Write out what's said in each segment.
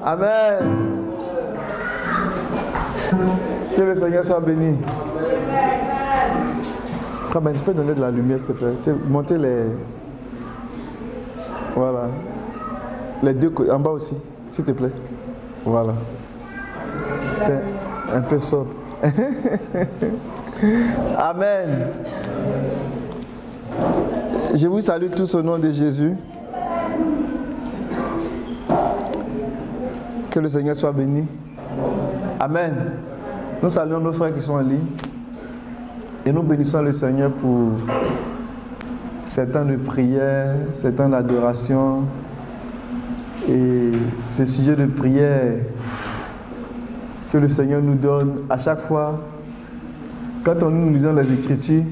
Amen. Que le Seigneur soit béni. Amen. Tu peux donner de la lumière, s'il te plaît. Monter les... Voilà. Les deux côtés. En bas aussi, s'il te plaît. Voilà. T'es un peu sobre. Amen. Je vous salue tous au nom de Jésus. Que le Seigneur soit béni. Amen. Nous saluons nos frères qui sont en ligne. Et nous bénissons le Seigneur pour ces temps de prière, ces temps d'adoration. Et ce sujet de prière que le Seigneur nous donne à chaque fois. Quand nous lisons les Écritures,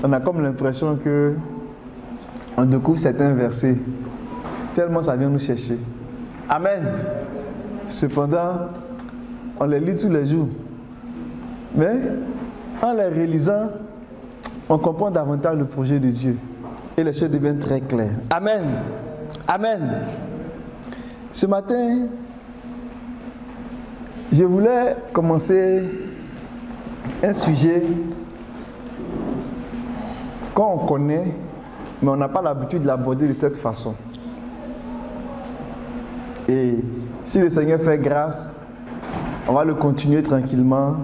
on a comme l'impression qu'on découvre certains versets. Tellement ça vient nous chercher. Amen. Cependant, on les lit tous les jours. Mais en les réalisant, on comprend davantage le projet de Dieu. Et les choses deviennent très claires. Amen. Amen. Ce matin, je voulais commencer un sujet qu'on connaît, mais on n'a pas l'habitude de l'aborder de cette façon. Et si le Seigneur fait grâce, on va le continuer tranquillement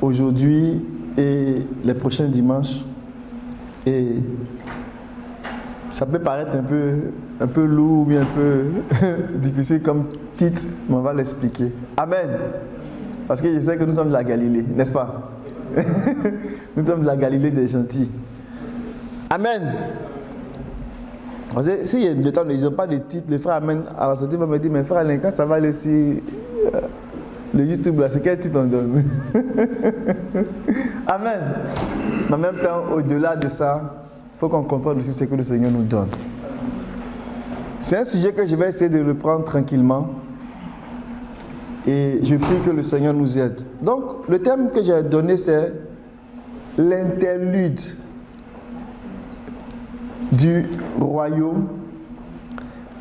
aujourd'hui et les prochains dimanches. Et ça peut paraître un peu lourd, mais un peu difficile comme titre, mais on va l'expliquer. Amen. Parce que je sais que nous sommes de la Galilée, n'est-ce pas? Nous sommes de la Galilée des gentils. Amen. Si il y a temps, ils n'ont pas de titre, le frère Amen à la sortie va me dire, mais frère Alain, quand ça va aller sur le YouTube, là, c'est quel titre on donne? Amen. Mais en même temps, au-delà de ça, il faut qu'on comprenne aussi ce que le Seigneur nous donne. C'est un sujet que je vais essayer de reprendre tranquillement. Et je prie que le Seigneur nous aide. Donc, le thème que j'ai donné, c'est l'interlude du royaume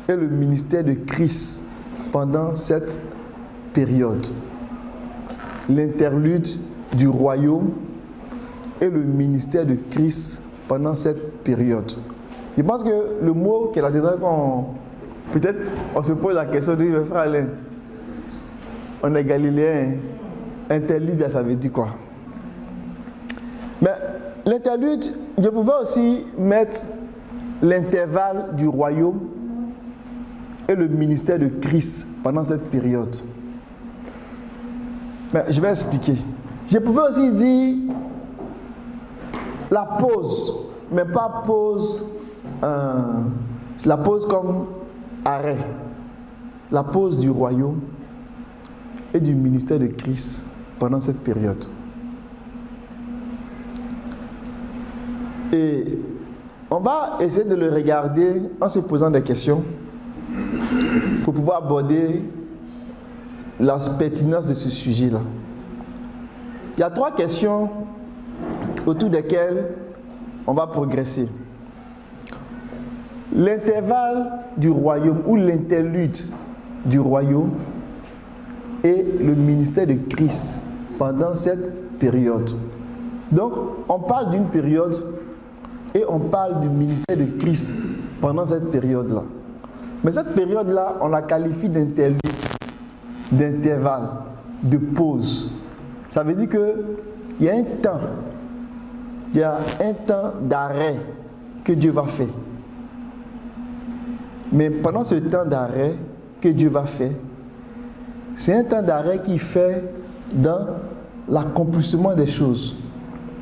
et le ministère de Christ pendant cette période. L'interlude du royaume et le ministère de Christ pendant cette période. Je pense que le mot qui est là-dedans, peut-être on se pose la question de dire, frère Alain, on est galiléen, interlude, ça veut dire quoi? Mais l'interlude, je pouvais aussi mettre l'intervalle du royaume et le ministère de Christ pendant cette période. Mais je vais expliquer. Je pouvais aussi dire la pause, mais pas pause, la pause comme arrêt. La pause du royaume et du ministère de Christ pendant cette période. Et on va essayer de le regarder en se posant des questions pour pouvoir aborder la pertinence de ce sujet-là. Il y a 3 questions autour desquelles on va progresser. L'intervalle du royaume ou l'interlude du royaume et le ministère de Christ pendant cette période. Donc, on parle d'une période et on parle du ministère de Christ pendant cette période-là. Mais cette période-là, on la qualifie d'interlude, d'intervalle, de pause. Ça veut dire qu'il y a un temps d'arrêt que Dieu va faire. Mais pendant ce temps d'arrêt que Dieu va faire, c'est un temps d'arrêt qu'il fait dans l'accomplissement des choses.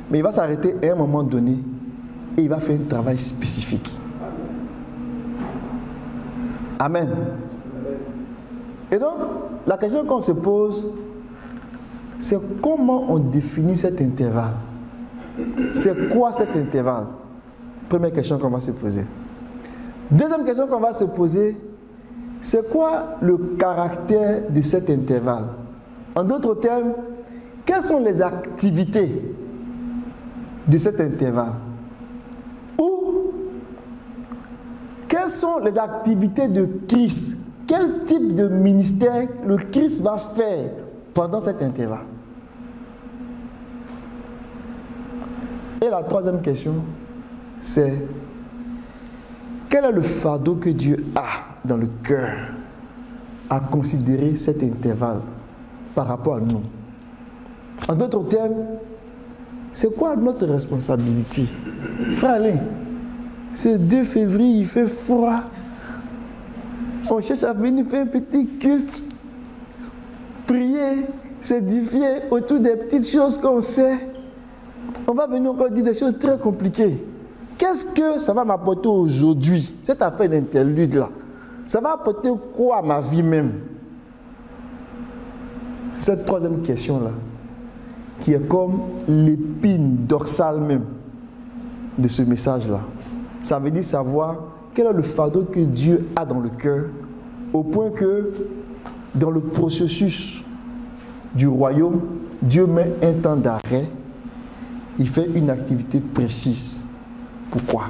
Mais il va s'arrêter à un moment donné et il va faire un travail spécifique. Amen. Et donc, la question qu'on se pose, c'est comment on définit cet intervalle? C'est quoi cet intervalle? Première question qu'on va se poser. Deuxième question qu'on va se poser, c'est quoi le caractère de cet intervalle? En d'autres termes, quelles sont les activités de cet intervalle? Ou quelles sont les activités de Christ quel type de ministère le Christ va faire pendant cet intervalle. Et la troisième question, c'est quel est le fardeau que Dieu a dans le cœur à considérer cet intervalle par rapport à nous. En d'autres termes, c'est quoi notre responsabilité? Frère Alain, c'est 2 février, il fait froid. On cherche à venir faire un petit culte, prier, s'édifier autour des petites choses qu'on sait. On va venir encore dire des choses très compliquées. Qu'est-ce que ça va m'apporter aujourd'hui, cette affaire d'interlude-là? Ça va apporter quoi à ma vie même? C'est cette troisième question-là qui est comme l'épine dorsale même de ce message-là. Ça veut dire savoir quel est le fardeau que Dieu a dans le cœur, au point que dans le processus du royaume, Dieu met un temps d'arrêt, il fait une activité précise. Pourquoi?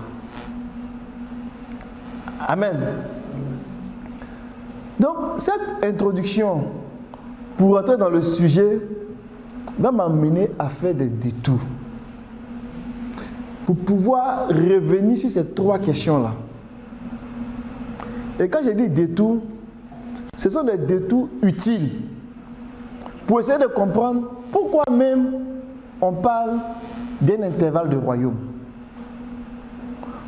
Amen. Donc, cette introduction, pour entrer dans le sujet, va m'amener à faire des détours. Pour pouvoir revenir sur ces 3 questions-là. Et quand je dis détours, ce sont des détours utiles. Pour essayer de comprendre pourquoi même on parle d'un intervalle de royaume.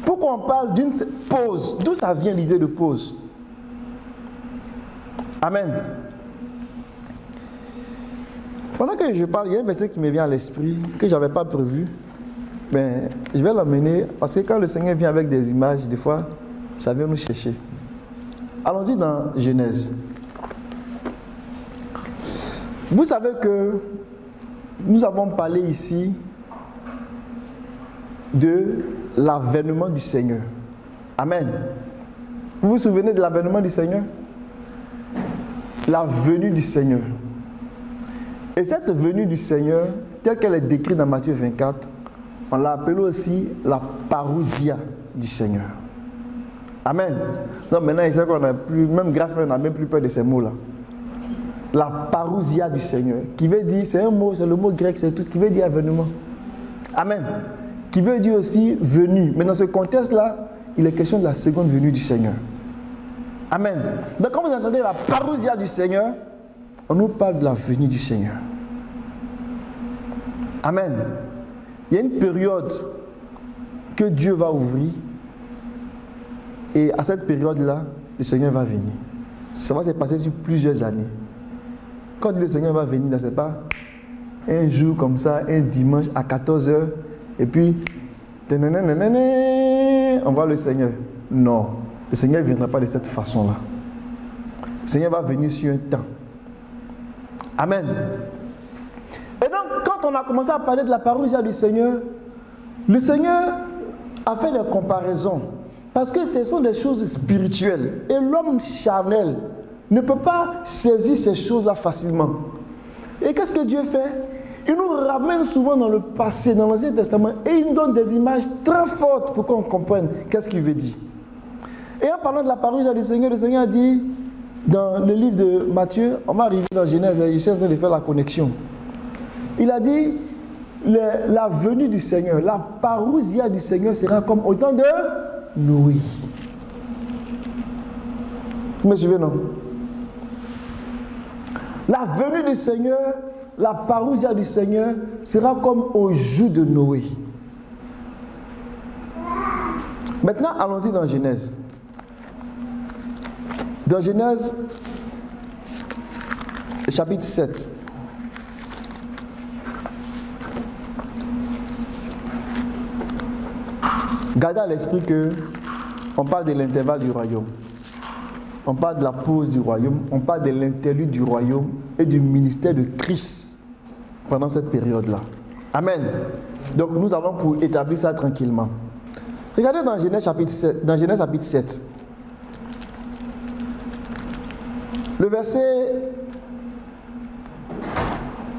Pourquoi on parle d'une pause? D'où ça vient l'idée de pause? Amen. Pendant que je parle, il y a un verset qui me vient à l'esprit, que je n'avais pas prévu. Mais je vais l'emmener, parce que quand le Seigneur vient avec des images, des fois, ça vient nous chercher. Allons-y dans Genèse. Vous savez que nous avons parlé ici de l'avènement du Seigneur. Amen. Vous vous souvenez de l'avènement du Seigneur? La venue du Seigneur. Et cette venue du Seigneur, telle qu'elle est décrite dans Matthieu 24, on l'a appelée aussi la parousia du Seigneur. Amen. Donc maintenant, il sait qu'on n'a plus, même grâce, on n'a même plus peur de ces mots-là. La parousia du Seigneur, qui veut dire, c'est un mot, c'est le mot grec, c'est tout, qui veut dire avènement. Amen. Qui veut dire aussi venue. Mais dans ce contexte-là, il est question de la seconde venue du Seigneur. Amen. Donc quand vous entendez la parousia du Seigneur, on nous parle de la venue du Seigneur. Amen. Il y a une période que Dieu va ouvrir et à cette période-là, le Seigneur va venir. Ça va se passer sur plusieurs années. Quand le Seigneur va venir, ce n'est pas un jour comme ça, un dimanche à 14h et puis on voit le Seigneur. Non, le Seigneur ne viendra pas de cette façon-là. Le Seigneur va venir sur un temps. Amen. Et donc, quand on a commencé à parler de la parousia du Seigneur, le Seigneur a fait des comparaisons. Parce que ce sont des choses spirituelles. Et l'homme charnel ne peut pas saisir ces choses-là facilement. Et qu'est-ce que Dieu fait? Il nous ramène souvent dans le passé, dans l'Ancien Testament, et il nous donne des images très fortes pour qu'on comprenne qu'est-ce qu'il veut dire. Et en parlant de la parousia du Seigneur, le Seigneur a dit, dans le livre de Matthieu, on va arriver dans Genèse, je suis en train de faire la connexion. Il a dit, la venue du Seigneur, la parousia du Seigneur sera comme au temps de Noé. Vous me suivez, non? La venue du Seigneur, la parousia du Seigneur sera comme au jour de Noé. Maintenant, allons-y dans Genèse. Dans Genèse, chapitre 7. Gardez à l'esprit que on parle de l'intervalle du royaume. On parle de la pause du royaume. On parle de l'interlude du royaume et du ministère de Christ pendant cette période-là. Amen. Donc nous allons pour établir ça tranquillement. Regardez dans Genèse chapitre 7. Dans Genèse chapitre 7. Le verset...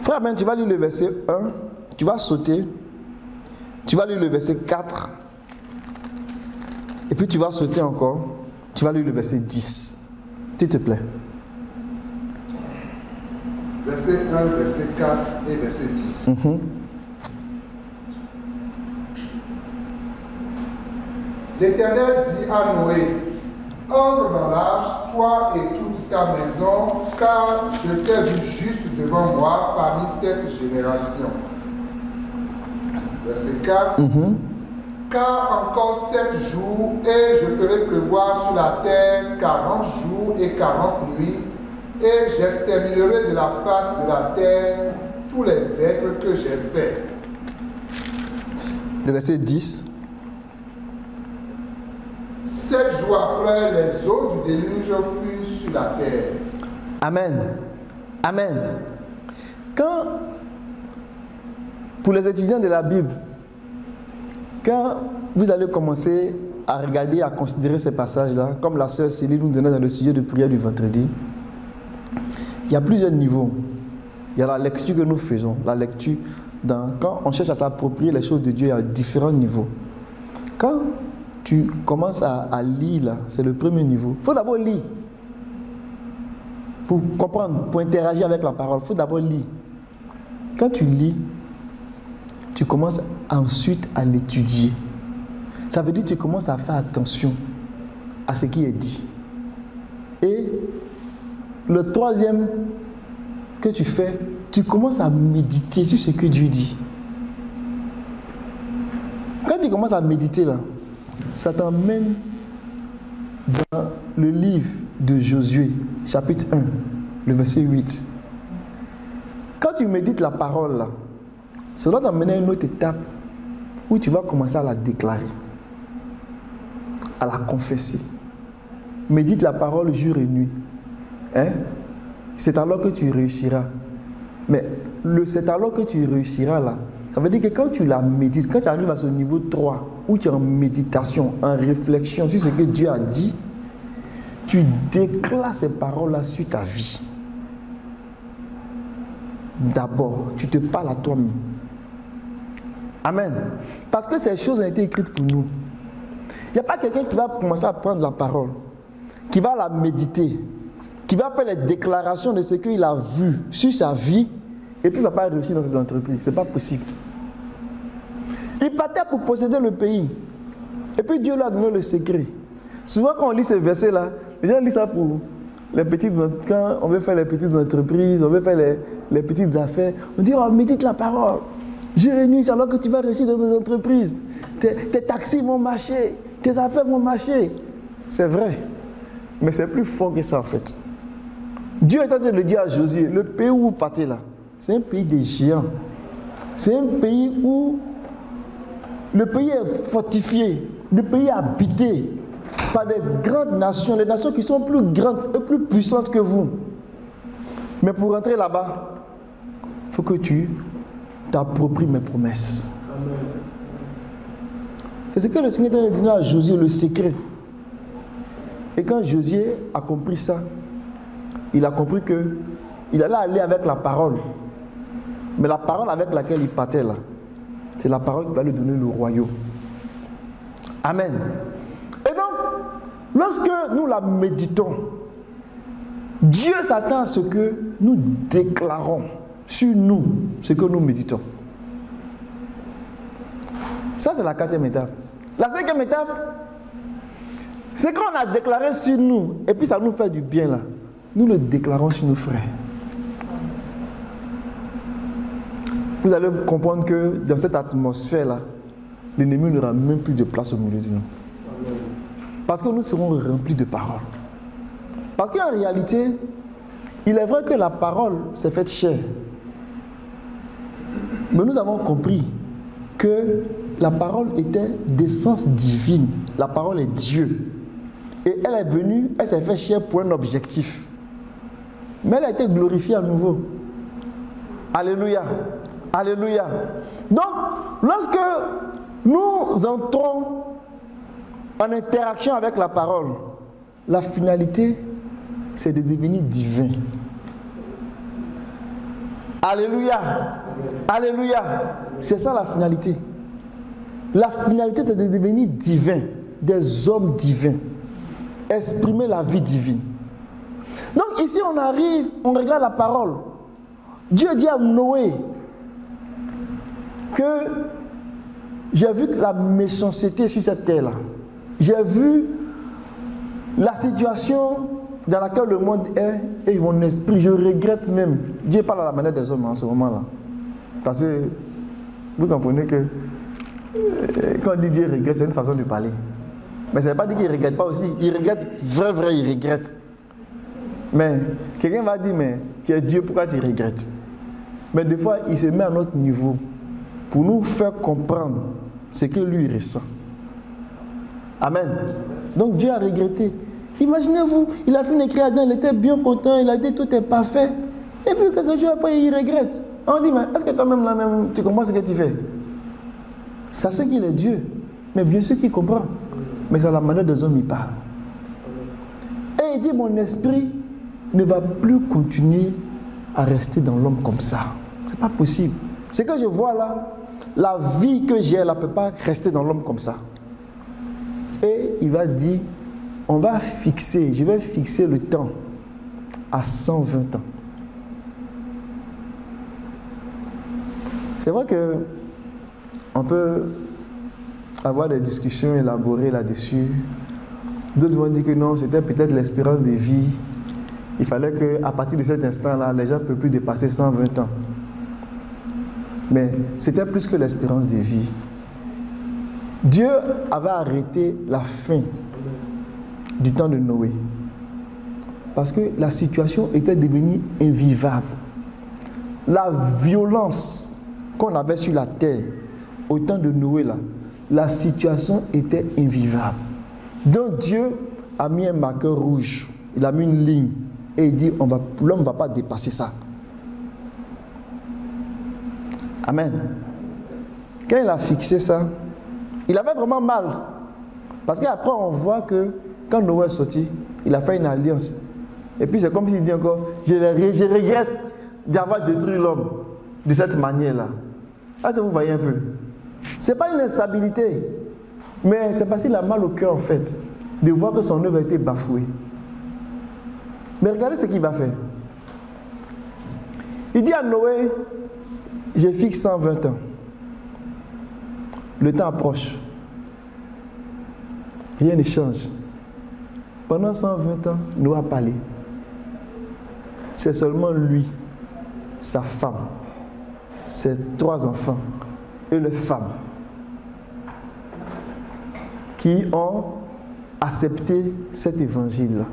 Frère, Amen, tu vas lire le verset 1. Tu vas sauter. Tu vas lire le verset 4. Et puis tu vas sauter encore. Tu vas lire le verset 10. S'il te plaît. Verset 1, verset 4 et verset 10. L'Éternel dit à Noé, entre dans l'arche, toi et toute ta maison, car je t'ai vu juste devant moi parmi cette génération. Verset 4. Car encore 7 jours, et je ferai pleuvoir sur la terre 40 jours et 40 nuits, et j'exterminerai de la face de la terre tous les êtres que j'ai faits. Le verset 10. 7 jours après, les eaux du déluge furent sur la terre. Amen. Amen. Quand, pour les étudiants de la Bible, quand vous allez commencer à regarder, à considérer ces passages-là, comme la sœur Céline nous donnait dans le sujet de prière du vendredi, il y a plusieurs niveaux. Il y a la lecture que nous faisons, la lecture quand on cherche à s'approprier les choses de Dieu, il y a différents niveaux. Quand tu commences à lire, là, c'est le premier niveau. Il faut d'abord lire. Pour comprendre, pour interagir avec la parole, il faut d'abord lire. Quand tu lis, tu commences ensuite à l'étudier. Ça veut dire que tu commences à faire attention à ce qui est dit. Et le troisième que tu fais, tu commences à méditer sur ce que Dieu dit. Quand tu commences à méditer là, ça t'emmène dans le livre de Josué, chapitre 1, le verset 8. Quand tu médites la parole là, ça doit t'emmener à une autre étape où tu vas commencer à la déclarer, à la confesser. Médite la parole jour et nuit. Hein? C'est alors que tu réussiras. Mais c'est alors que tu réussiras là. Ça veut dire que quand tu la médites, quand tu arrives à ce niveau 3, où tu es en méditation, en réflexion sur ce que Dieu a dit, tu déclares ces paroles-là sur ta vie. D'abord, tu te parles à toi-même. Amen. Parce que ces choses ont été écrites pour nous. Il n'y a pas quelqu'un qui va commencer à prendre la parole, qui va la méditer, qui va faire les déclarations de ce qu'il a vu sur sa vie, et puis il ne va pas réussir dans ses entreprises. Ce n'est pas possible. Il partait pour posséder le pays. Et puis Dieu lui a donné le secret. Souvent quand on lit ces versets-là, les gens lisent ça pour les petites, quand on veut faire les petites entreprises, on veut faire les petites affaires. On dit, oh, médite la parole. Jour et nuit, c'est alors que tu vas réussir dans tes entreprises. Tes taxis vont marcher, tes affaires vont marcher. C'est vrai. Mais c'est plus fort que ça en fait. Dieu est en train de le dire à Josué, le pays où vous partez là, c'est un pays des géants. C'est un pays où le pays est fortifié, le pays est habité par des grandes nations, les nations qui sont plus grandes et plus puissantes que vous. Mais pour rentrer là-bas, il faut que tu t'appropries mes promesses. C'est ce que le Seigneur a donné à Josué, le secret. Et quand Josué a compris ça, il a compris qu'il allait aller avec la parole. Mais la parole avec laquelle il partait là, c'est la parole qui va lui donner le royaume. Amen. Et donc, lorsque nous la méditons, Dieu s'attend à ce que nous déclarons sur nous ce que nous méditons. Ça, c'est la 4e étape. La 5e étape, c'est quand on a déclaré sur nous, et puis ça nous fait du bien là, nous le déclarons sur nos frères. Vous allez comprendre que dans cette atmosphère-là, l'ennemi n'aura même plus de place au milieu de nous. Parce que nous serons remplis de paroles. Parce qu'en réalité, il est vrai que la parole s'est faite chair. Mais nous avons compris que la parole était d'essence divine. La parole est Dieu. Et elle est venue, elle s'est faite chair pour un objectif. Mais elle a été glorifiée à nouveau. Alléluia. Alléluia. Donc, lorsque nous entrons en interaction avec la parole, la finalité, c'est de devenir divin. Alléluia. Alléluia. C'est ça la finalité. La finalité, c'est de devenir divin, des hommes divins. Exprimer la vie divine. Donc ici on arrive, on regarde la parole. Dieu dit à Noé que j'ai vu la méchanceté sur cette terre-là. J'ai vu la situation dans laquelle le monde est et mon esprit, je regrette même. Dieu parle à la manière des hommes en ce moment-là. Parce que vous comprenez que quand on dit Dieu regrette, c'est une façon de parler. Mais ça ne veut pas dire qu'il ne regrette pas aussi. Il regrette, vrai, il regrette. Mais quelqu'un va dire, mais tu es Dieu, pourquoi tu regrettes? Mais des fois, il se met à notre niveau pour nous faire comprendre ce que lui ressent. Amen. Donc Dieu a regretté. Imaginez-vous, il a fini d'écrire Adam, il était bien content, il a dit tout est parfait. Et puis quelques jours après, il regrette. On dit, mais est-ce que toi-même, là même, tu comprends ce que tu fais? Sachez qu'il est Dieu, mais bien sûr qu'il comprend. Mais c'est à la manière des hommes, il parle. Et il dit, mon esprit ne va plus continuer à rester dans l'homme comme ça. C'est pas possible. Ce que je vois là, la vie que j'ai, elle ne peut pas rester dans l'homme comme ça. Et il va dire, on va fixer, je vais fixer le temps à 120 ans. C'est vrai que on peut avoir des discussions élaborées là-dessus. D'autres vont dire que non, c'était peut-être l'espérance de vie. Il fallait qu'à partir de cet instant-là, les gens ne peuvent plus dépasser 120 ans. Mais c'était plus que l'espérance de vie. Dieu avait arrêté la fin du temps de Noé. Parce que la situation était devenue invivable. La violence qu'on avait sur la terre au temps de Noé, là, la situation était invivable. Donc Dieu a mis un marqueur rouge, il a mis une ligne et il dit l'homme ne va pas dépasser ça. Amen. Quand il a fixé ça, il avait vraiment mal. Parce qu'après on voit que quand Noé est sorti, il a fait une alliance. Et puis c'est comme s'il dit encore, je regrette d'avoir détruit l'homme de cette manière-là. Est-ce que vous voyez un peu? Ce n'est pas une instabilité, mais c'est parce qu'il a mal au cœur en fait, de voir que son œuvre a été bafouée. Mais regardez ce qu'il va faire. Il dit à Noé, je fixe 120 ans. Le temps approche. Rien ne change. Pendant 120 ans, Noé a parlé. C'est seulement lui, sa femme, ses 3 enfants et les femmes qui ont accepté cet évangile-là.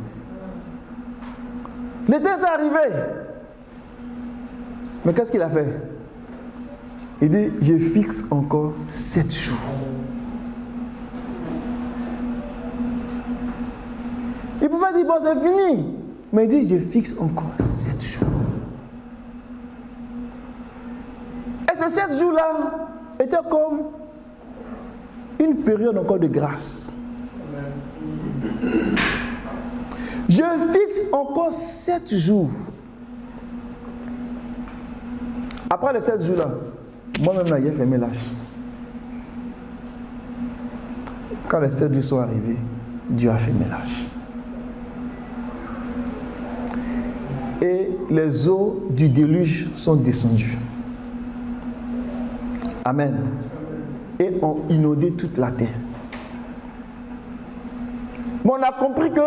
Le temps est arrivé. Mais qu'est-ce qu'il a fait? Il dit, je fixe encore 7 jours. Il pouvait dire, bon, c'est fini. Mais il dit, je fixe encore 7 jours. Et ces 7 jours-là étaient comme une période encore de grâce. Je fixe encore 7 jours. Après les 7 jours-là, moi-même, là, j'ai fermé l'âge. Quand les 7 jours sont arrivés, Dieu a fermé l'âge. Et les eaux du déluge sont descendues. Amen. Et ont inondé toute la terre. Mais on a compris que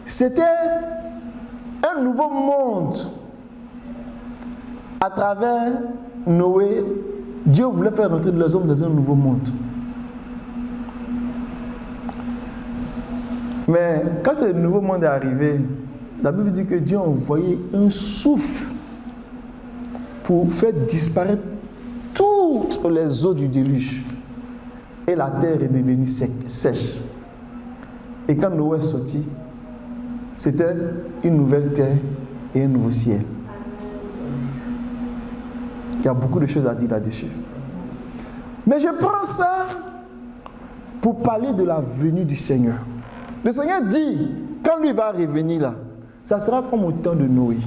c'était un nouveau monde. À travers Noé, Dieu voulait faire rentrer les hommes dans un nouveau monde. Mais quand ce nouveau monde est arrivé, la Bible dit que Dieu a envoyé un souffle pour faire disparaître toutes les eaux du déluge. Et la terre est devenue sèche. Et quand Noé est sorti, c'était une nouvelle terre et un nouveau ciel. Il y a beaucoup de choses à dire là-dessus. Mais je prends ça pour parler de la venue du Seigneur. Le Seigneur dit, quand lui va revenir là, ça sera comme au temps de Noé.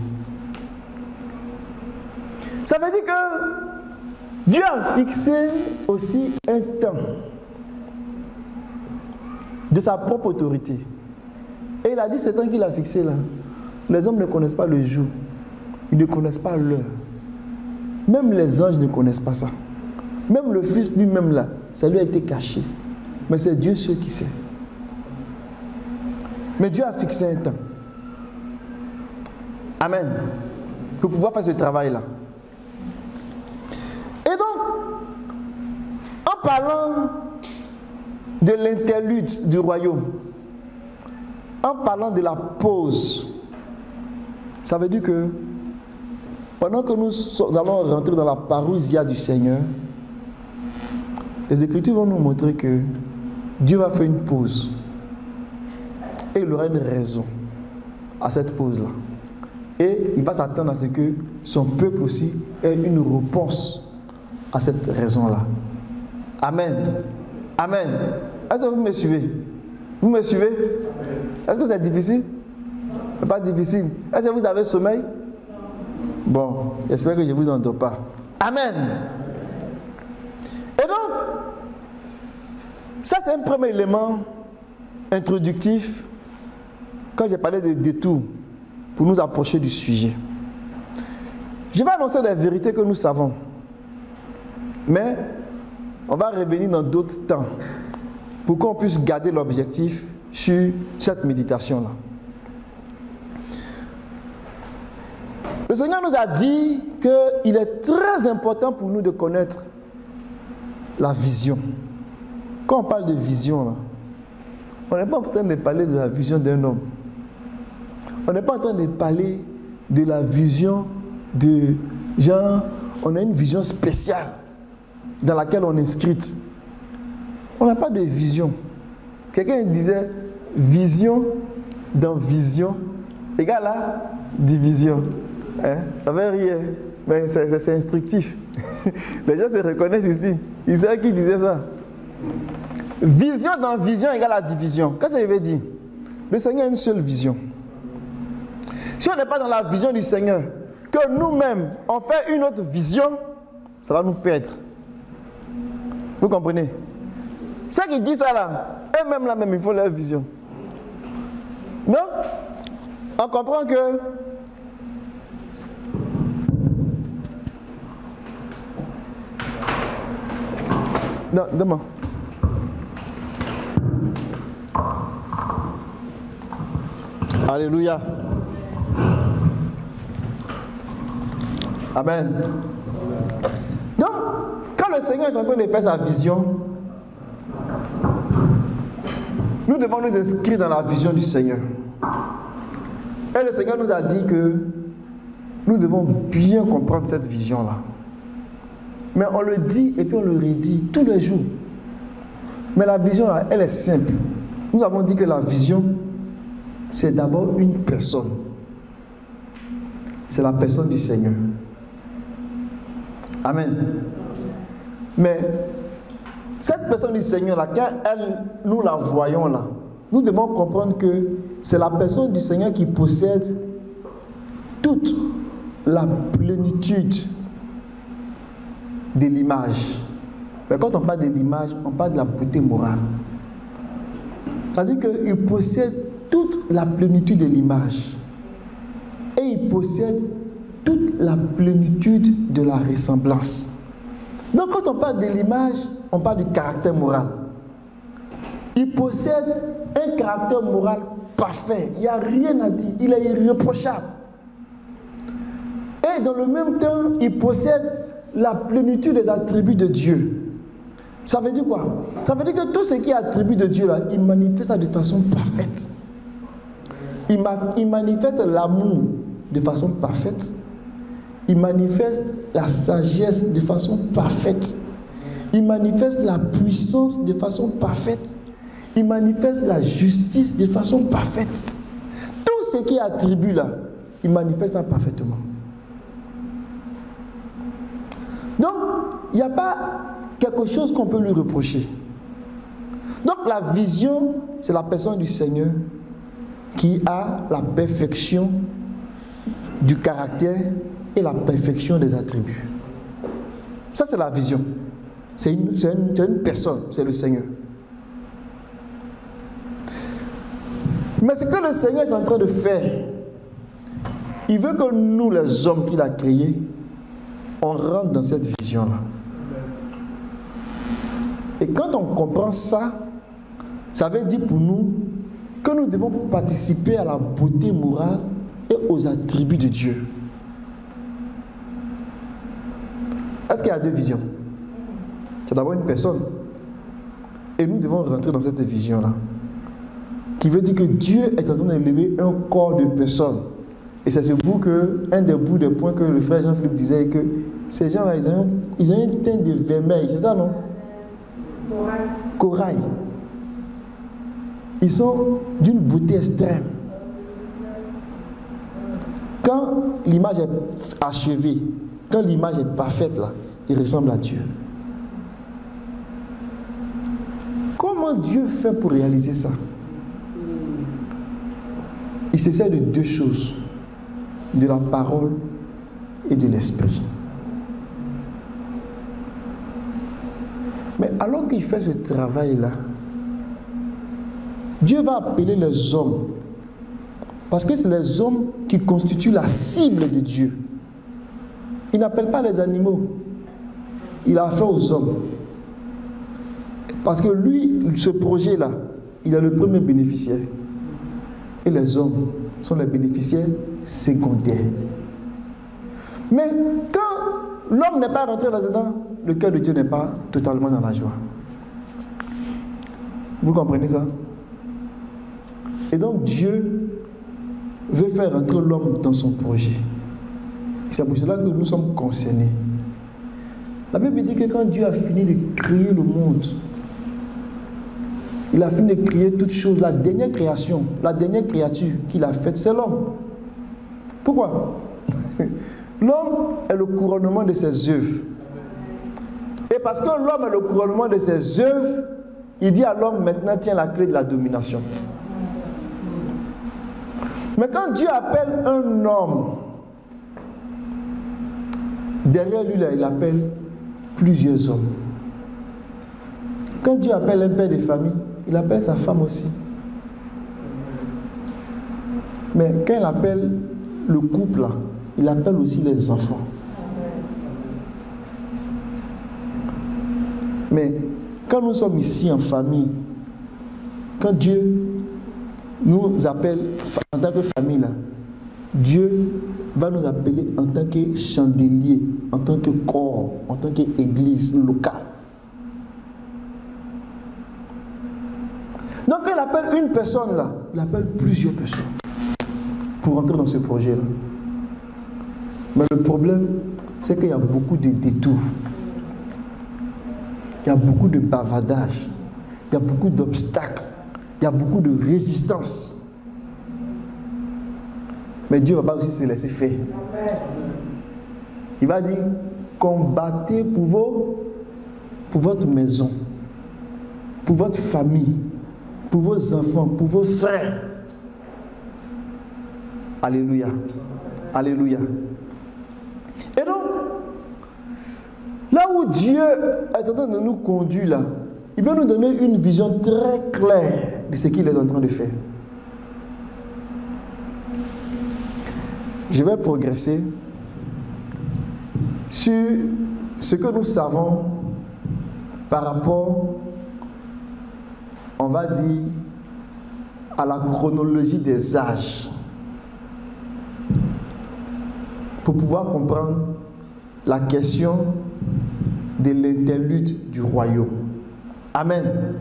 Ça veut dire que Dieu a fixé aussi un temps de sa propre autorité. Et il a dit ce temps qu'il a fixé là, Les hommes ne connaissent pas le jour. Ils ne connaissent pas l'heure. Même les anges ne connaissent pas ça. Même le Fils lui-même là, ça lui a été caché. Mais c'est Dieu seul qui sait. Mais Dieu a fixé un temps. Amen. Pour pouvoir faire ce travail-là. Et donc, en parlant de l'interlude du royaume, en parlant de la pause, ça veut dire que pendant que nous allons rentrer dans la parousia du Seigneur, les Écritures vont nous montrer que Dieu va faire une pause. Et il aura une raison à cette pause-là. Et il va s'attendre à ce que son peuple aussi ait une réponse à cette raison-là. Amen. Amen. Est-ce que vous me suivez? Vous me suivez? Est-ce que c'est difficile? C'est pas difficile. Est-ce que vous avez sommeil? Bon, j'espère que je ne vous endors pas. Amen. Et donc, ça c'est un premier élément introductif quand j'ai parlé de détour pour nous approcher du sujet. Je vais annoncer des vérités que nous savons. Mais on va revenir dans d'autres temps pour qu'on puisse garder l'objectif sur cette méditation-là. Le Seigneur nous a dit qu'il est très important pour nous de connaître la vision. Quand on parle de vision, là, on n'est pas en train de parler de la vision d'un homme. On n'est pas en train de parler de la vision de genre, on a une vision spéciale dans laquelle on est inscrite. On n'a pas de vision. Quelqu'un disait vision dans vision égale à division. Hein? Ça veut rien, mais c'est instructif. Les gens se reconnaissent ici. Ils savent qui disait ça. Vision dans vision égale à division. Qu'est-ce que ça veut dire? Le Seigneur a une seule vision. Si on n'est pas dans la vision du Seigneur, que nous-mêmes on fait une autre vision, ça va nous perdre. Vous comprenez? Ceux qui disent ça là, eux-mêmes là même, il faut leur vision. Non? On comprend que non, demande. Alléluia. Amen. Donc, quand le Seigneur est en train de faire sa vision, nous devons nous inscrire dans la vision du Seigneur. Et le Seigneur nous a dit que nous devons bien comprendre cette vision-là. Mais on le dit et puis on le redit tous les jours. Mais la vision, là, elle est simple. Nous avons dit que la vision, c'est d'abord une personne. C'est la personne du Seigneur. Amen. Mais cette personne du Seigneur, là, quand nous la voyons là, nous devons comprendre que c'est la personne du Seigneur qui possède toute la plénitude de l'image. Mais quand on parle de l'image, on parle de la beauté morale. C'est-à-dire qu'il possède toute la plénitude de l'image. Et il possède toute la plénitude de la ressemblance. Donc quand on parle de l'image, on parle du caractère moral. Il possède un caractère moral parfait. Il n'y a rien à dire. Il est irréprochable. Et dans le même temps, il possède la plénitude des attributs de Dieu. Ça veut dire quoi? Ça veut dire que tout ce qui est attribut de Dieu, là, il manifeste ça de façon parfaite. Il manifeste l'amour de façon parfaite. Il manifeste la sagesse de façon parfaite. Il manifeste la puissance de façon parfaite. Il manifeste la justice de façon parfaite. Tout ce qui est attribut là, il manifeste ça parfaitement. Donc, il n'y a pas quelque chose qu'on peut lui reprocher. Donc, la vision, c'est la personne du Seigneur qui a la perfection du caractère et la perfection des attributs. Ça, c'est la vision. C'est une personne, c'est le Seigneur. Mais ce que le Seigneur est en train de faire, il veut que nous, les hommes qu'il a créés, on rentre dans cette vision-là. Et quand on comprend ça, ça veut dire pour nous que nous devons participer à la beauté morale et aux attributs de Dieu. Est-ce qu'il y a deux visions? C'est d'abord une personne. Et nous devons rentrer dans cette vision-là. Qui veut dire que Dieu est en train d'élever un corps de personnes. Et c'est ce bout que, un des bouts des points que le frère Jean-Philippe disait, que ces gens-là, ils ont un teint de vermeil. C'est ça, non? Corail. Ils sont d'une beauté extrême. Quand l'image est achevée, quand l'image est parfaite, là, il ressemble à Dieu. Comment Dieu fait pour réaliser ça? Il se sert de deux choses, de la parole et de l'esprit. Mais alors qu'il fait ce travail-là, Dieu va appeler les hommes, parce que c'est les hommes qui constituent la cible de Dieu. Il n'appelle pas les animaux, il a affaire aux hommes. Parce que lui, ce projet-là, il est le premier bénéficiaire. Et les hommes sont les bénéficiaires secondaires. Mais quand l'homme n'est pas rentré là-dedans, le cœur de Dieu n'est pas totalement dans la joie. Vous comprenez ça? Et donc Dieu veut faire rentrer l'homme dans son projet. Et c'est pour cela que nous sommes concernés. La Bible dit que quand Dieu a fini de créer le monde, il a fini de créer toutes choses. La dernière création, la dernière créature qu'il a faite, c'est l'homme. Pourquoi? L'homme est le couronnement de ses œuvres. Et parce que l'homme est le couronnement de ses œuvres, il dit à l'homme, maintenant tiens la clé de la domination. Mais quand Dieu appelle un homme, derrière lui, là, il appelle plusieurs hommes. Quand Dieu appelle un père de famille, il appelle sa femme aussi. Mais quand il appelle le couple, là, il appelle aussi les enfants. Mais quand nous sommes ici en famille, quand Dieu nous appelle en tant que famille, là, Dieu va nous appeler en tant que chandelier, en tant que corps, en tant qu'église locale. Donc quand il appelle une personne là, il appelle plusieurs personnes pour entrer dans ce projet-là. Mais le problème, c'est qu'il y a beaucoup de détours. Il y a beaucoup de bavardage. Il y a beaucoup d'obstacles. Il y a beaucoup de résistance. Mais Dieu ne va pas aussi se laisser faire. Il va dire, combattez pour votre maison, pour votre famille, pour vos enfants, pour vos frères. Alléluia. Alléluia. Et donc, là où Dieu est en train de nous conduire, là, il veut nous donner une vision très claire de ce qu'il est en train de faire. Je vais progresser sur ce que nous savons par rapport, on va dire, à la chronologie des âges, pour pouvoir comprendre la question de l'interlude du royaume. Amen.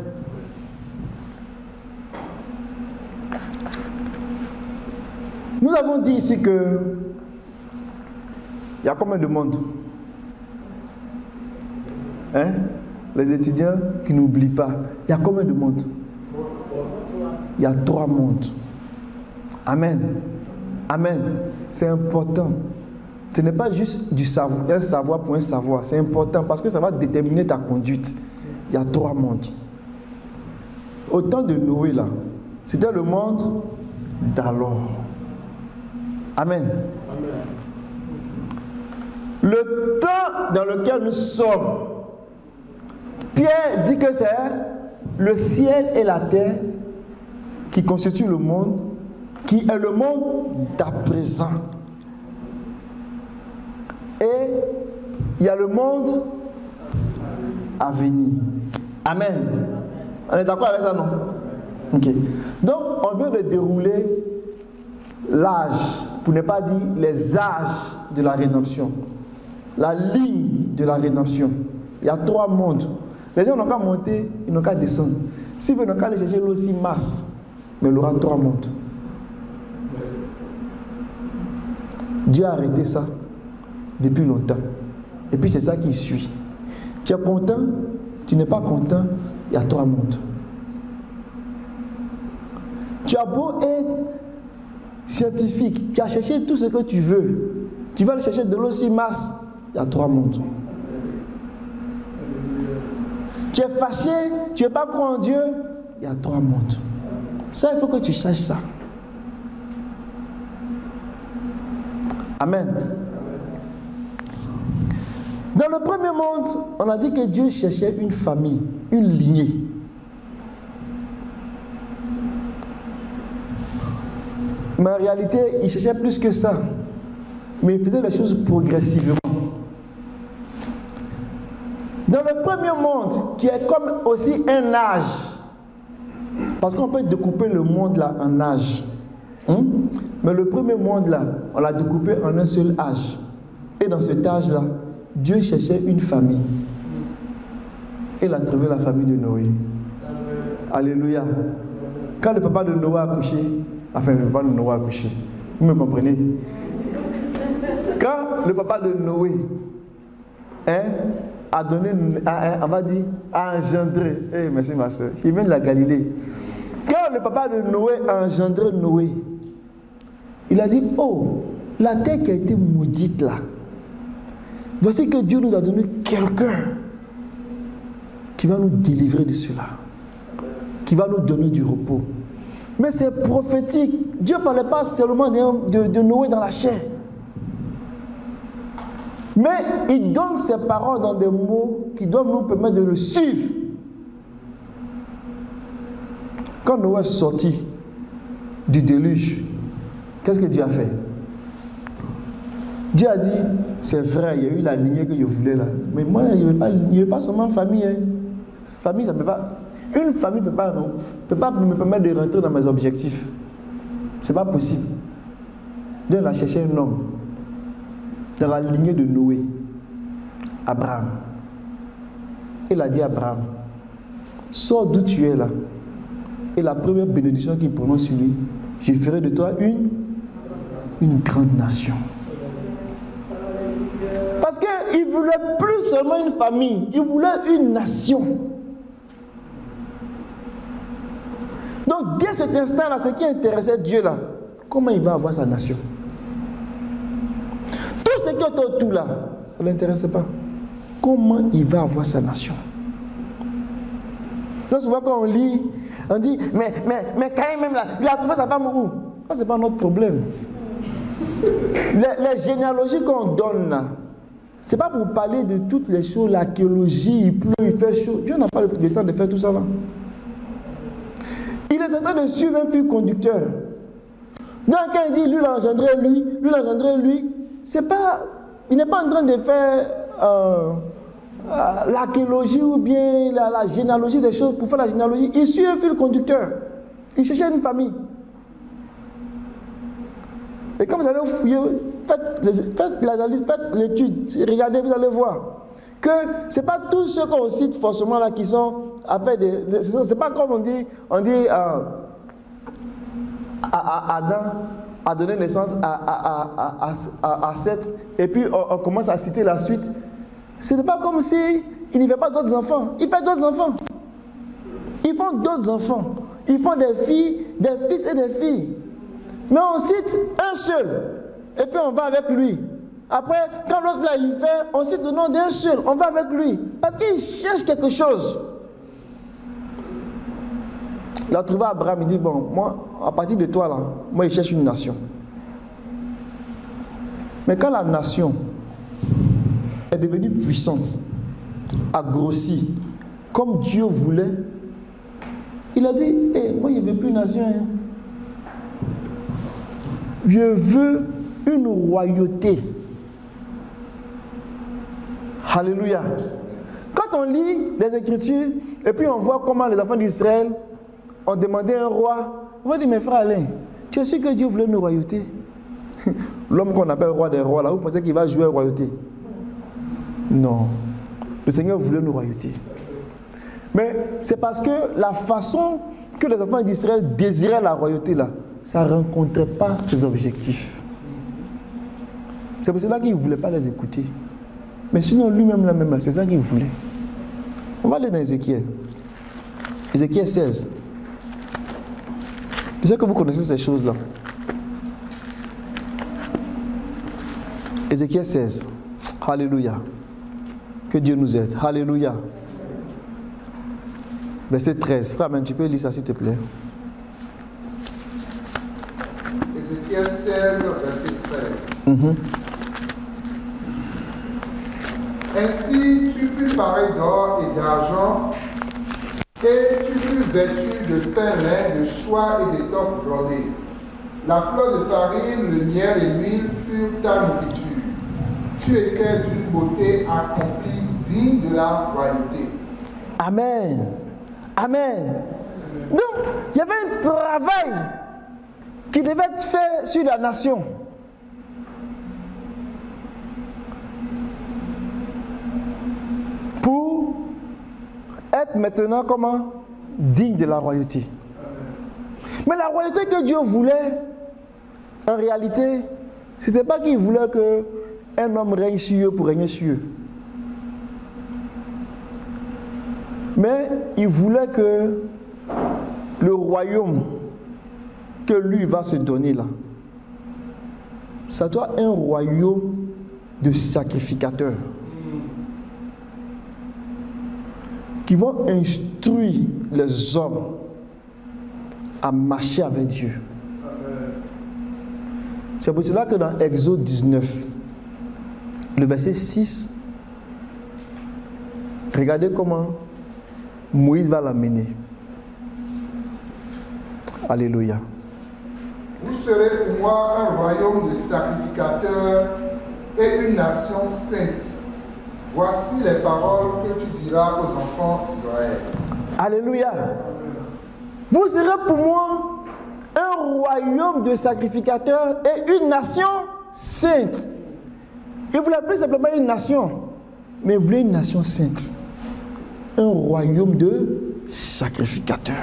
Nous avons dit ici que il y a combien de mondes? Hein? Les étudiants qui n'oublient pas. Il y a combien de mondes? Il y a 3 mondes. Amen. Amen. C'est important. Ce n'est pas juste du savoir, un savoir pour un savoir. C'est important parce que ça va déterminer ta conduite. Il y a 3 mondes. Au temps de Noé, là, c'était le monde d'alors. Amen. Amen. Le temps dans lequel nous sommes, Pierre dit que c'est le ciel et la terre qui constituent le monde, qui est le monde d'à présent. et il y a le monde à venir. Amen. On est d'accord avec ça, non? Ok. Donc, on veut de dérouler l'âge, pour ne pas dire les âges de la rédemption. La ligne de la rédemption. Il y a 3 mondes. Les gens n'ont qu'à monter, ils n'ont qu'à descendre. S'ils veulent, ils n'ont qu'à aller chercher l'eau aussi masse. Mais il y aura 3 mondes. Dieu a arrêté ça depuis longtemps. Et puis c'est ça qui suit. Tu es content, tu n'es pas content, il y a 3 mondes. Tu as beau être scientifique, tu as cherché tout ce que tu veux. Tu vas aller chercher de l'eau si masse, il y a 3 mondes. Tu es fâché, tu n'es pas croire en Dieu, il y a 3 mondes. Ça, il faut que tu saches ça. Amen. Dans le premier monde, on a dit que Dieu cherchait une famille, une lignée. Mais en réalité, il cherchait plus que ça. Mais il faisait les choses progressivement. Dans le premier monde, qui est comme aussi un âge, parce qu'on peut découper le monde là en âge. Mais le premier monde là, on l'a découpé en un seul âge. Et dans cet âge là, Dieu cherchait une famille. Il a trouvé la famille de Noé. Alléluia. Quand le papa de Noé a accouché, enfin le papa de Noé a accouché, vous me comprenez? Quand le papa de Noé a donné, on va dire, a engendré, merci ma soeur, il vient de la Galilée. Quand le papa de Noé a engendré Noé, il a dit, oh, la terre qui a été maudite là, voici que Dieu nous a donné quelqu'un qui va nous délivrer de cela, qui va nous donner du repos. Mais c'est prophétique. Dieu ne parlait pas seulement de Noé dans la chair. Mais il donne ses paroles dans des mots qui doivent nous permettre de le suivre. Quand Noé est sorti du déluge, qu'est-ce que Dieu a fait? Dieu a dit, c'est vrai, il y a eu la lignée que je voulais là. Mais moi, il n'y a pas seulement famille. Famille, ça ne peut pas. Une famille ne peut pas me permettre de rentrer dans mes objectifs. Ce n'est pas possible. Dieu a cherché un homme dans la lignée de Noé, Abraham. Il a dit à Abraham, sors d'où tu es là. Et la première bénédiction qu'il prononce sur lui, je ferai de toi une grande nation. Parce qu'il ne voulait plus seulement une famille, il voulait une nation. Donc dès cet instant-là, ce qui intéressait Dieu là, comment il va avoir sa nation? Tout ce qui est autour là, ça ne l'intéressait pas. Comment il va avoir sa nation? Donc souvent quand on lit, on dit, mais quand même là, il a trouvé sa femme où? Ça c'est pas notre problème. Les généalogies qu'on donne là, c'est pas pour parler de toutes les choses, l'archéologie, il pleut, il fait chaud. Dieu n'a pas le temps de faire tout ça là. Il est en train de suivre un fil conducteur. Donc quand il dit, lui l'a engendré, lui l'a engendré, lui, c'est pas, il n'est pas en train de faire l'archéologie ou bien la généalogie des choses pour faire la généalogie. Il suit un fil conducteur. Il cherchait une famille. Et quand vous allez fouiller, faites l'analyse, faites l'étude, regardez, vous allez voir que ce n'est pas tous ceux qu'on cite forcément là qui sont à faire des. C'est pas comme on dit Adam a donné naissance à Seth et puis on commence à citer la suite. Ce n'est pas comme si il n'y fait pas d'autres enfants. Il fait d'autres enfants. Ils font d'autres enfants. Ils font des filles, des fils et des filles. Mais on cite un seul. Et puis on va avec lui. Après, quand l'autre là il fait, on cite le nom d'un seul. On va avec lui. Parce qu'il cherche quelque chose. Il a trouvé Abraham, il dit, bon, moi, à partir de toi là, moi il cherche une nation. Mais quand la nation est devenue puissante, a grossi, comme Dieu voulait, il a dit, moi je ne veux plus une nation. Je veux une royauté. Alléluia. Quand on lit les Écritures et puis on voit comment les enfants d'Israël ont demandé un roi, on va dire, mes frères Alain, tu es sûr que Dieu voulait une royauté? L'homme qu'on appelle roi des rois, là, vous pensez qu'il va jouer à la royauté? Non. Le Seigneur voulait une royauté. Mais c'est parce que la façon que les enfants d'Israël désiraient la royauté, là, ça ne rencontrait pas ses objectifs. C'est pour cela qu'il ne voulait pas les écouter. Mais sinon, lui-même, là même, c'est ça qu'il voulait. On va aller dans Ézéchiel. Ézéchiel 16. Je sais que vous connaissez ces choses-là. Ézéchiel 16. Alléluia. Que Dieu nous aide. Alléluia. Verset 13. Frère, tu peux lire ça s'il te plaît. Ézéchiel 16, verset 13. Ainsi tu fus paré d'or et d'argent, et tu fus vêtu de fin lin, de soie et d'étoffe brodée. La fleur de farine, le miel et l'huile furent ta nourriture. Tu étais d'une beauté accomplie, digne de la royauté. Amen. Amen. Donc, il y avait un travail qui devait être fait sur la nation. Pour être maintenant comment? Digne de la royauté. Mais la royauté que Dieu voulait, en réalité, ce n'était pas qu'il voulait qu'un homme règne sur eux pour régner sur eux. Mais il voulait que le royaume que lui va se donner là, ça doit être un royaume de sacrificateurs qui vont instruire les hommes à marcher avec Dieu. C'est pour cela que dans Exode 19, le verset 6, regardez comment Moïse va l'amener. Alléluia. Vous serez pour moi un royaume de sacrificateurs et une nation sainte. Voici les paroles que tu diras aux enfants d'Israël. Alléluia. Vous serez pour moi un royaume de sacrificateurs et une nation sainte. Il ne voulait plus simplement une nation, mais il voulait une nation sainte. Un royaume de sacrificateurs.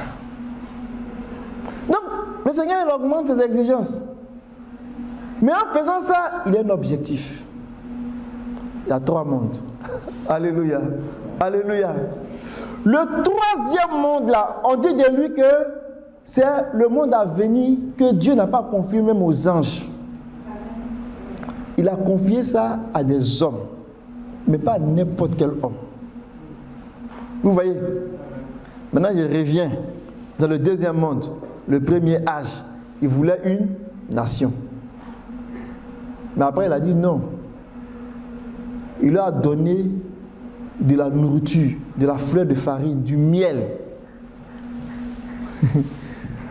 Donc, le Seigneur il augmente ses exigences. Mais en faisant ça, il y a un objectif. Il y a 3 mondes. Alléluia. Alléluia. Le 3e monde là, on dit de lui que c'est le monde à venir que Dieu n'a pas confié même aux anges. Il a confié ça à des hommes, mais pas à n'importe quel homme. Vous voyez? Maintenant, je reviens dans le 2e monde, le premier âge. Il voulait une nation. Mais après, il a dit non. Il leur a donné de la nourriture, de la fleur de farine, du miel.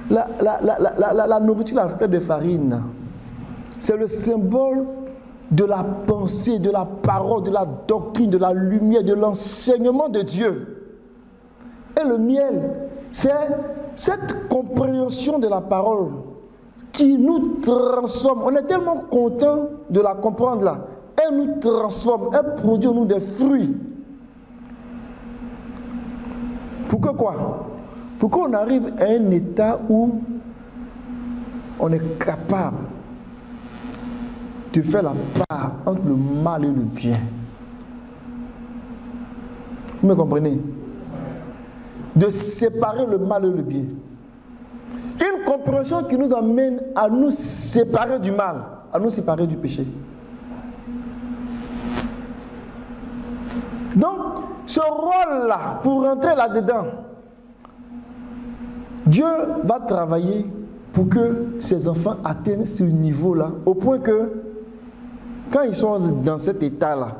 La nourriture, la fleur de farine, c'est le symbole de la pensée, de la parole, de la doctrine, de la lumière, de l'enseignement de Dieu. Et le miel, c'est cette compréhension de la parole qui nous transforme. On est tellement content de la comprendre là. Elle nous transforme, elle produit en nous des fruits. Pour que quoi? Pour qu'on arrive à un état où on est capable de faire la part entre le mal et le bien. Vous me comprenez? De séparer le mal et le bien. Une compréhension qui nous amène à nous séparer du mal, à nous séparer du péché. Donc, ce rôle-là, pour rentrer là-dedans, Dieu va travailler pour que ses enfants atteignent ce niveau-là, au point que, quand ils sont dans cet état-là,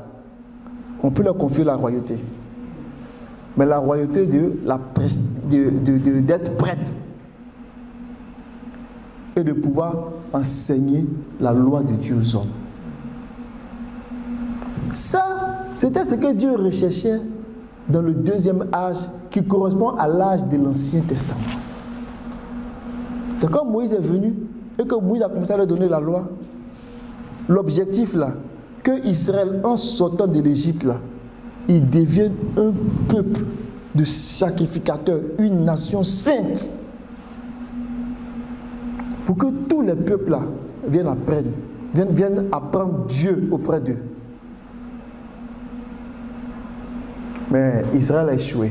on peut leur confier la royauté. Mais la royauté d'être prête et de pouvoir enseigner la loi de Dieu aux hommes. Ça, C'était ce que Dieu recherchait dans le deuxième âge qui correspond à l'âge de l'Ancien Testament. Donc quand Moïse est venu et que Moïse a commencé à leur donner la loi, l'objectif là, que Israël en sortant de l'Égypte là, il devienne un peuple de sacrificateurs, une nation sainte. Pour que tous les peuples là viennent apprendre Dieu auprès d'eux. Mais Israël a échoué.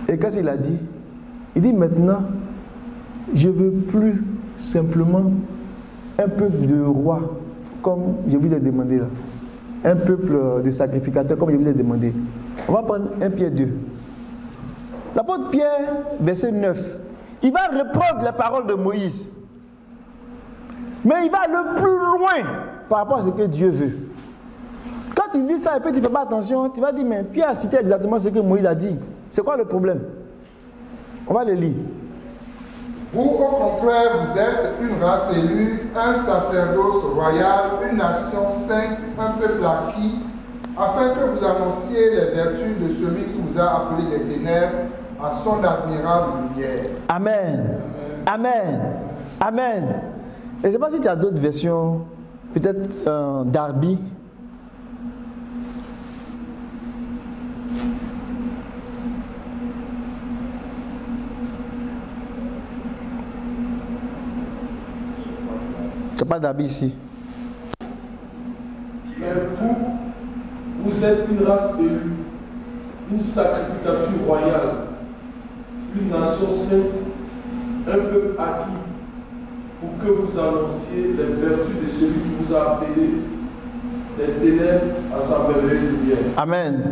Et qu'est-ce qu'il a dit? Il dit maintenant, je ne veux plus simplement un peuple de rois comme je vous ai demandé là. Un peuple de sacrificateurs comme je vous ai demandé. On va prendre 1 Pierre 2. L'apôtre Pierre, verset 9, il va reprendre les paroles de Moïse. Mais il va aller plus loin par rapport à ce que Dieu veut. Quand tu lis ça et puis tu ne fais pas attention, tu vas dire, mais Pierre a cité exactement ce que Moïse a dit. C'est quoi le problème? On va le lire. Vous, au contraire, vous êtes une race élue, un sacerdoce royal, une nation sainte, un peuple acquis, afin que vous annonciez les vertus de celui qui vous a appelé des ténèbres à son admirable lumière. Amen. Amen. Amen. Je ne sais pas si tu as d'autres versions, peut-être Darby. Il n'y a pas d'habit ici. Mais vous êtes une race élue, une sacrificature royale, une nation sainte, un peuple acquis, pour que vous annonciez les vertus de celui qui vous a appelé des ténèbres à sa merveilleuse lumière. Amen.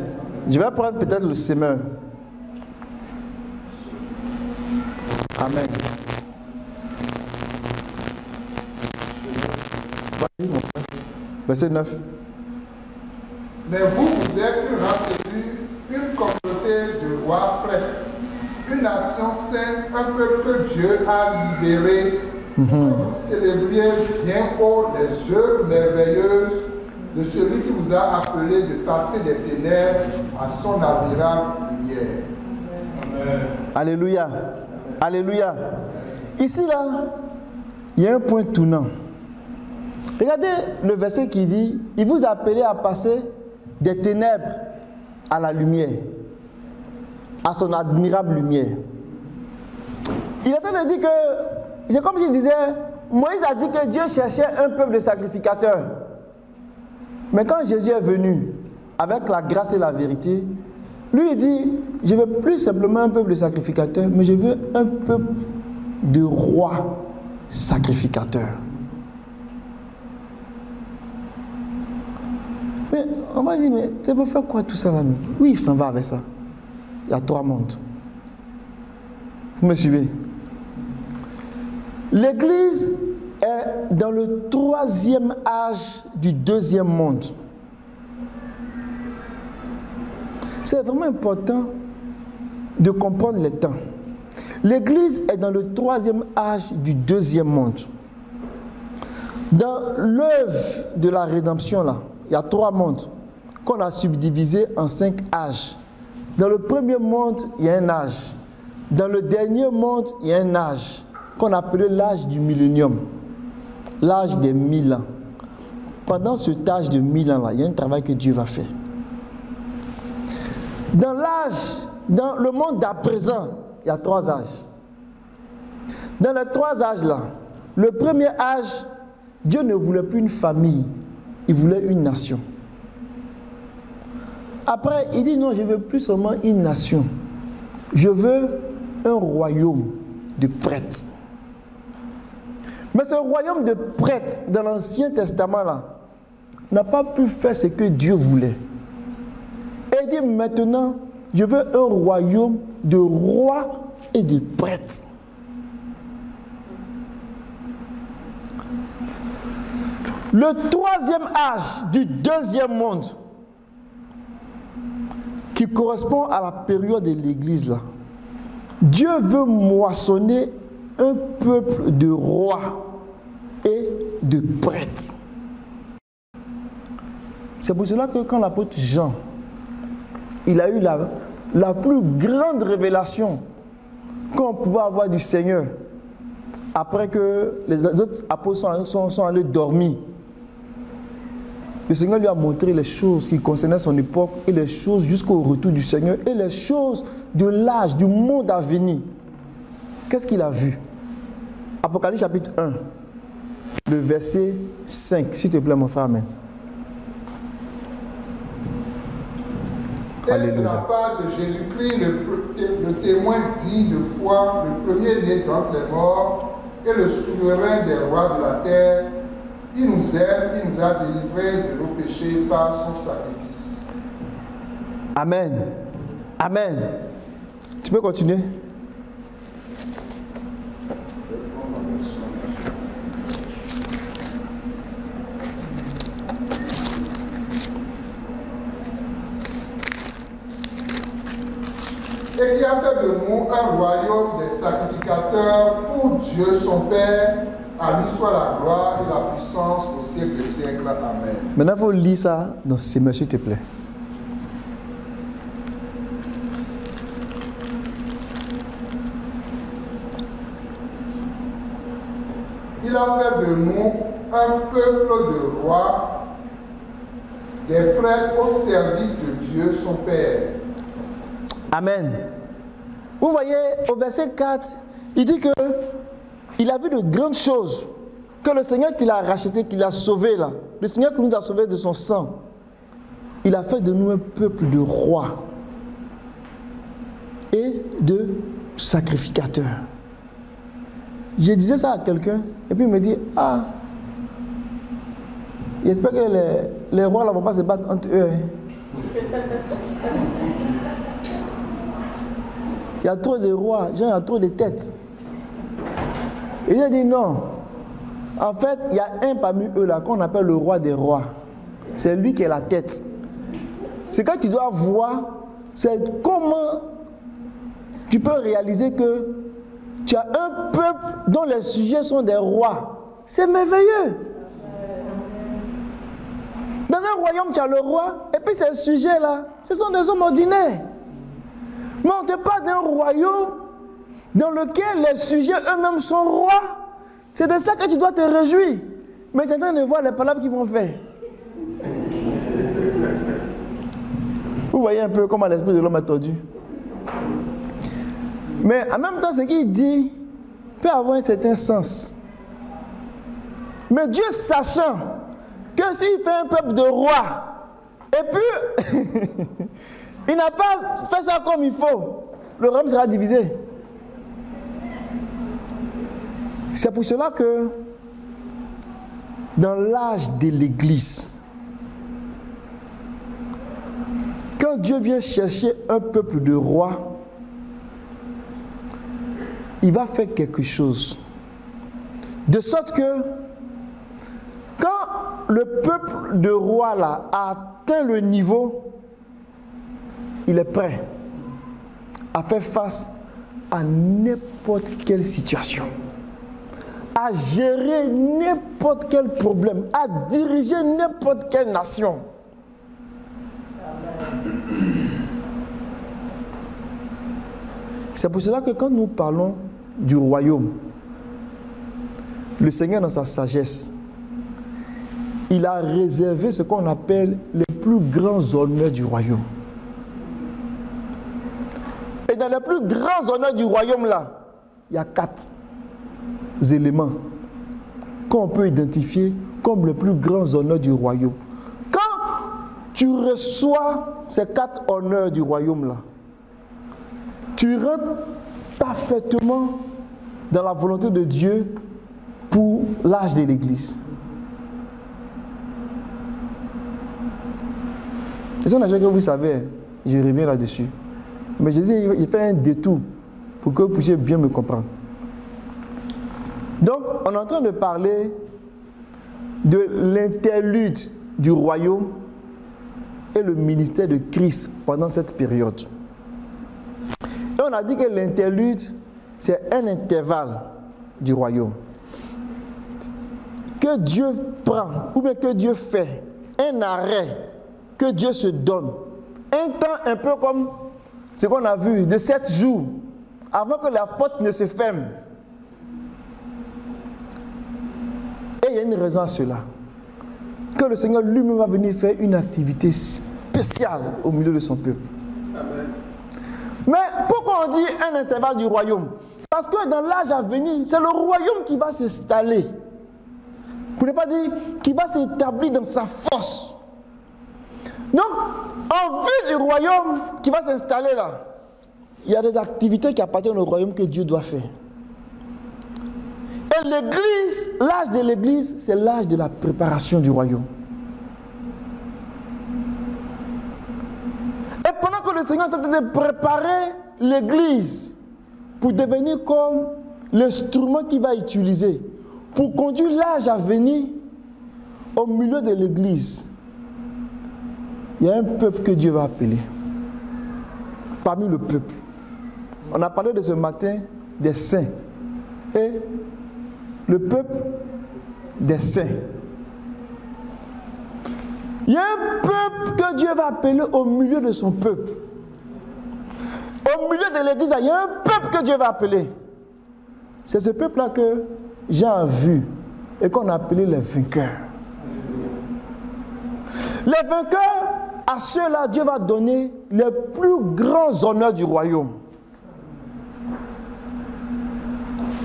Je vais prendre peut-être le semeur. Amen. Verset 9. Mais vous êtes une race élue, une communauté de rois prêts, une nation sainte, un peuple que Dieu a libéré, pour que vous célébriez bien haut les œuvres merveilleuses de celui qui vous a appelé de passer des ténèbres à son admirable lumière. Amen. Alléluia. Alléluia. Ici, là, il y a un point tournant. Regardez le verset qui dit, il vous a appelé à passer des ténèbres à la lumière, à son admirable lumière. Il est en train de dire que, c'est comme s'il disait, Moïse a dit que Dieu cherchait un peuple de sacrificateurs. Mais quand Jésus est venu, avec la grâce et la vérité, lui il dit, je ne veux plus simplement un peuple de sacrificateurs, mais je veux un peuple de rois sacrificateurs. Mais on va dire, mais tu peux faire quoi tout ça là? Oui, il s'en va avec ça. Il y a 3 mondes. Vous me suivez? L'Église est dans le 3e âge du 2e monde. C'est vraiment important de comprendre les temps. L'Église est dans le 3e âge du 2e monde. Dans l'œuvre de la rédemption là, il y a 3 mondes qu'on a subdivisés en 5 âges. Dans le premier monde, il y a un âge. Dans le dernier monde, il y a un âge qu'on appelait l'âge du millénium, l'âge des 1000 ans. Pendant cet âge de 1000 ans-là, il y a un travail que Dieu va faire. Dans le monde d'à présent, il y a 3 âges. Dans les 3 âges-là, le premier âge, Dieu ne voulait plus une famille, il voulait une nation. Après, il dit non, je ne veux plus seulement une nation. Je veux un royaume de prêtres. Mais ce royaume de prêtres dans l'Ancien Testament là n'a pas pu faire ce que Dieu voulait. Et il dit maintenant, je veux un royaume de rois et de prêtres. Le 3e âge du 2e monde, qui correspond à la période de l'Église là, Dieu veut moissonner un peuple de rois et de prêtres. C'est pour cela que quand l'apôtre Jean, il a eu la plus grande révélation qu'on pouvait avoir du Seigneur, après que les autres apôtres sont allés dormir, le Seigneur lui a montré les choses qui concernaient son époque et les choses jusqu'au retour du Seigneur et les choses de l'âge, du monde à venir. Qu'est-ce qu'il a vu? Apocalypse chapitre 1, le verset 5. S'il te plaît, mon frère, amen. Et de la part de Jésus-Christ, le témoin digne de foi, le premier-né d'entre les morts et le souverain des rois de la terre, il nous aime, il nous a délivrés de nos péchés par son sacrifice. Amen. Amen. Tu peux continuer? Et qui a fait de nous un royaume des sacrificateurs pour Dieu son Père. À lui soit la gloire et la puissance au siècle des siècles. Amen. Maintenant, il faut lire ça dans ces mots, s'il te plaît. Il a fait de nous un peuple de rois, des prêtres au service de Dieu son Père. Amen. Vous voyez, au verset 4, il dit que il a vu de grandes choses, que le Seigneur qui l'a racheté, qui l'a sauvé là, le Seigneur qui nous a sauvés de son sang, il a fait de nous un peuple de rois et de sacrificateurs. Je disais ça à quelqu'un et puis il me dit, ah, j'espère que les rois là ne vont pas se battre entre eux. Il y a trop de rois, il y a trop de têtes. Et il a dit non. En fait, il y a un parmi eux là qu'on appelle le roi des rois. C'est lui qui est la tête. Ce que tu dois voir, c'est comment tu peux réaliser que tu as un peuple dont les sujets sont des rois. C'est merveilleux. Dans un royaume, tu as le roi, et puis ces sujets-là, ce sont des hommes ordinaires. Mais on te parle d'un royaume dans lequel les sujets eux-mêmes sont rois. C'est de ça que tu dois te réjouir. Mais tu es en train de voir les palabres qu'ils vont faire. Vous voyez un peu comment l'esprit de l'homme est tordu. Mais en même temps, ce qu'il dit peut avoir un certain sens. Mais Dieu sachant que s'il fait un peuple de rois, et puis il n'a pas fait ça comme il faut, le royaume sera divisé. C'est pour cela que dans l'âge de l'Église, quand Dieu vient chercher un peuple de rois, il va faire quelque chose. De sorte que quand le peuple de rois là a atteint le niveau, il est prêt à faire face à n'importe quelle situation, à gérer n'importe quel problème, à diriger n'importe quelle nation. C'est pour cela que quand nous parlons du royaume, le Seigneur dans sa sagesse, il a réservé ce qu'on appelle les plus grands honneurs du royaume. Et dans les plus grands honneurs du royaume là, il y a 4 éléments qu'on peut identifier comme les plus grands honneurs du royaume. Quand tu reçois ces 4 honneurs du royaume là, tu rentres parfaitement dans la volonté de Dieu pour l'âge de l'Église. C'est un que vous savez, je reviens là-dessus. Mais je dis, il fait un détour pour que vous puissiez bien me comprendre. Donc, on est en train de parler de l'interlude du royaume et le ministère de Christ pendant cette période. Et on a dit que l'interlude, c'est un intervalle du royaume. Que Dieu prend, ou bien que Dieu fait un arrêt que Dieu se donne. Un temps un peu comme ce qu'on a vu, de 7 jours, avant que la porte ne se ferme. Et il y a une raison à cela. Que le Seigneur lui-même va venir faire une activité spéciale au milieu de son peuple. Amen. Mais pourquoi on dit un intervalle du royaume? Parce que dans l'âge à venir, c'est le royaume qui va s'installer. Pour ne pas dire qui va s'établir dans sa force. Donc, en vue du royaume qui va s'installer là, il y a des activités qui appartiennent au royaume que Dieu doit faire. Et l'église, l'âge de l'église, c'est l'âge de la préparation du royaume. Et pendant que le Seigneur est en train de préparer l'église pour devenir comme l'instrument qu'il va utiliser pour conduire l'âge à venir, au milieu de l'église, il y a un peuple que Dieu va appeler. Parmi le peuple. On a parlé de ce matin des saints. Et le peuple des saints. Il y a un peuple que Dieu va appeler au milieu de son peuple. Au milieu de l'église, il y a un peuple que Dieu va appeler. C'est ce peuple-là que Jean a vu et qu'on a appelé les vainqueurs. Les vainqueurs, à ceux-là, Dieu va donner les plus grands honneurs du royaume.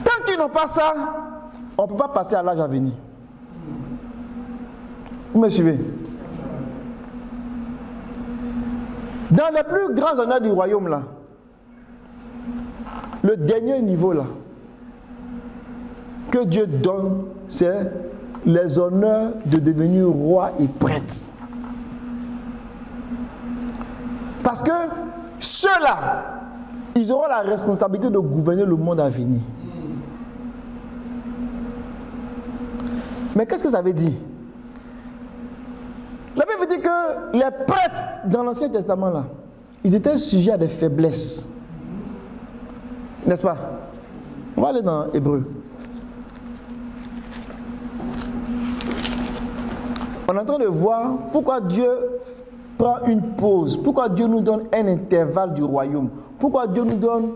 Tant qu'ils n'ont pas ça, on ne peut pas passer à l'âge à venir. Vous me suivez? Dans les plus grands honneurs du royaume, là, le dernier niveau, là, que Dieu donne, c'est les honneurs de devenir roi et prêtre. Parce que ceux-là, ils auront la responsabilité de gouverner le monde à venir. Mais qu'est-ce que ça veut dire? La Bible dit que les prêtres dans l'Ancien Testament, là, ils étaient sujets à des faiblesses. N'est-ce pas? On va aller dans Hébreu. On est en train de voir pourquoi Dieu prend une pause, pourquoi Dieu nous donne un intervalle du royaume, pourquoi Dieu nous donne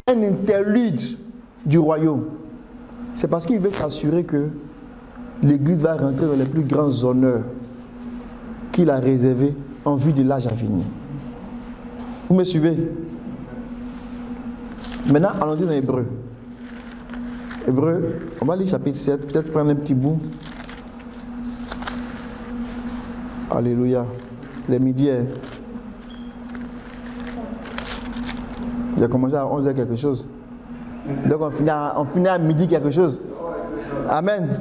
un interlude du royaume. C'est parce qu'il veut s'assurer que l'Église va rentrer dans les plus grands honneurs qu'il a réservés en vue de l'âge à venir. Vous me suivez? Maintenant, allons-y dans Hébreu. Hébreu, on va lire chapitre 7, peut-être prendre un petit bout. Alléluia. Les midi. Il a commencé à 11h quelque chose. Donc on finit à midi quelque chose. Amen.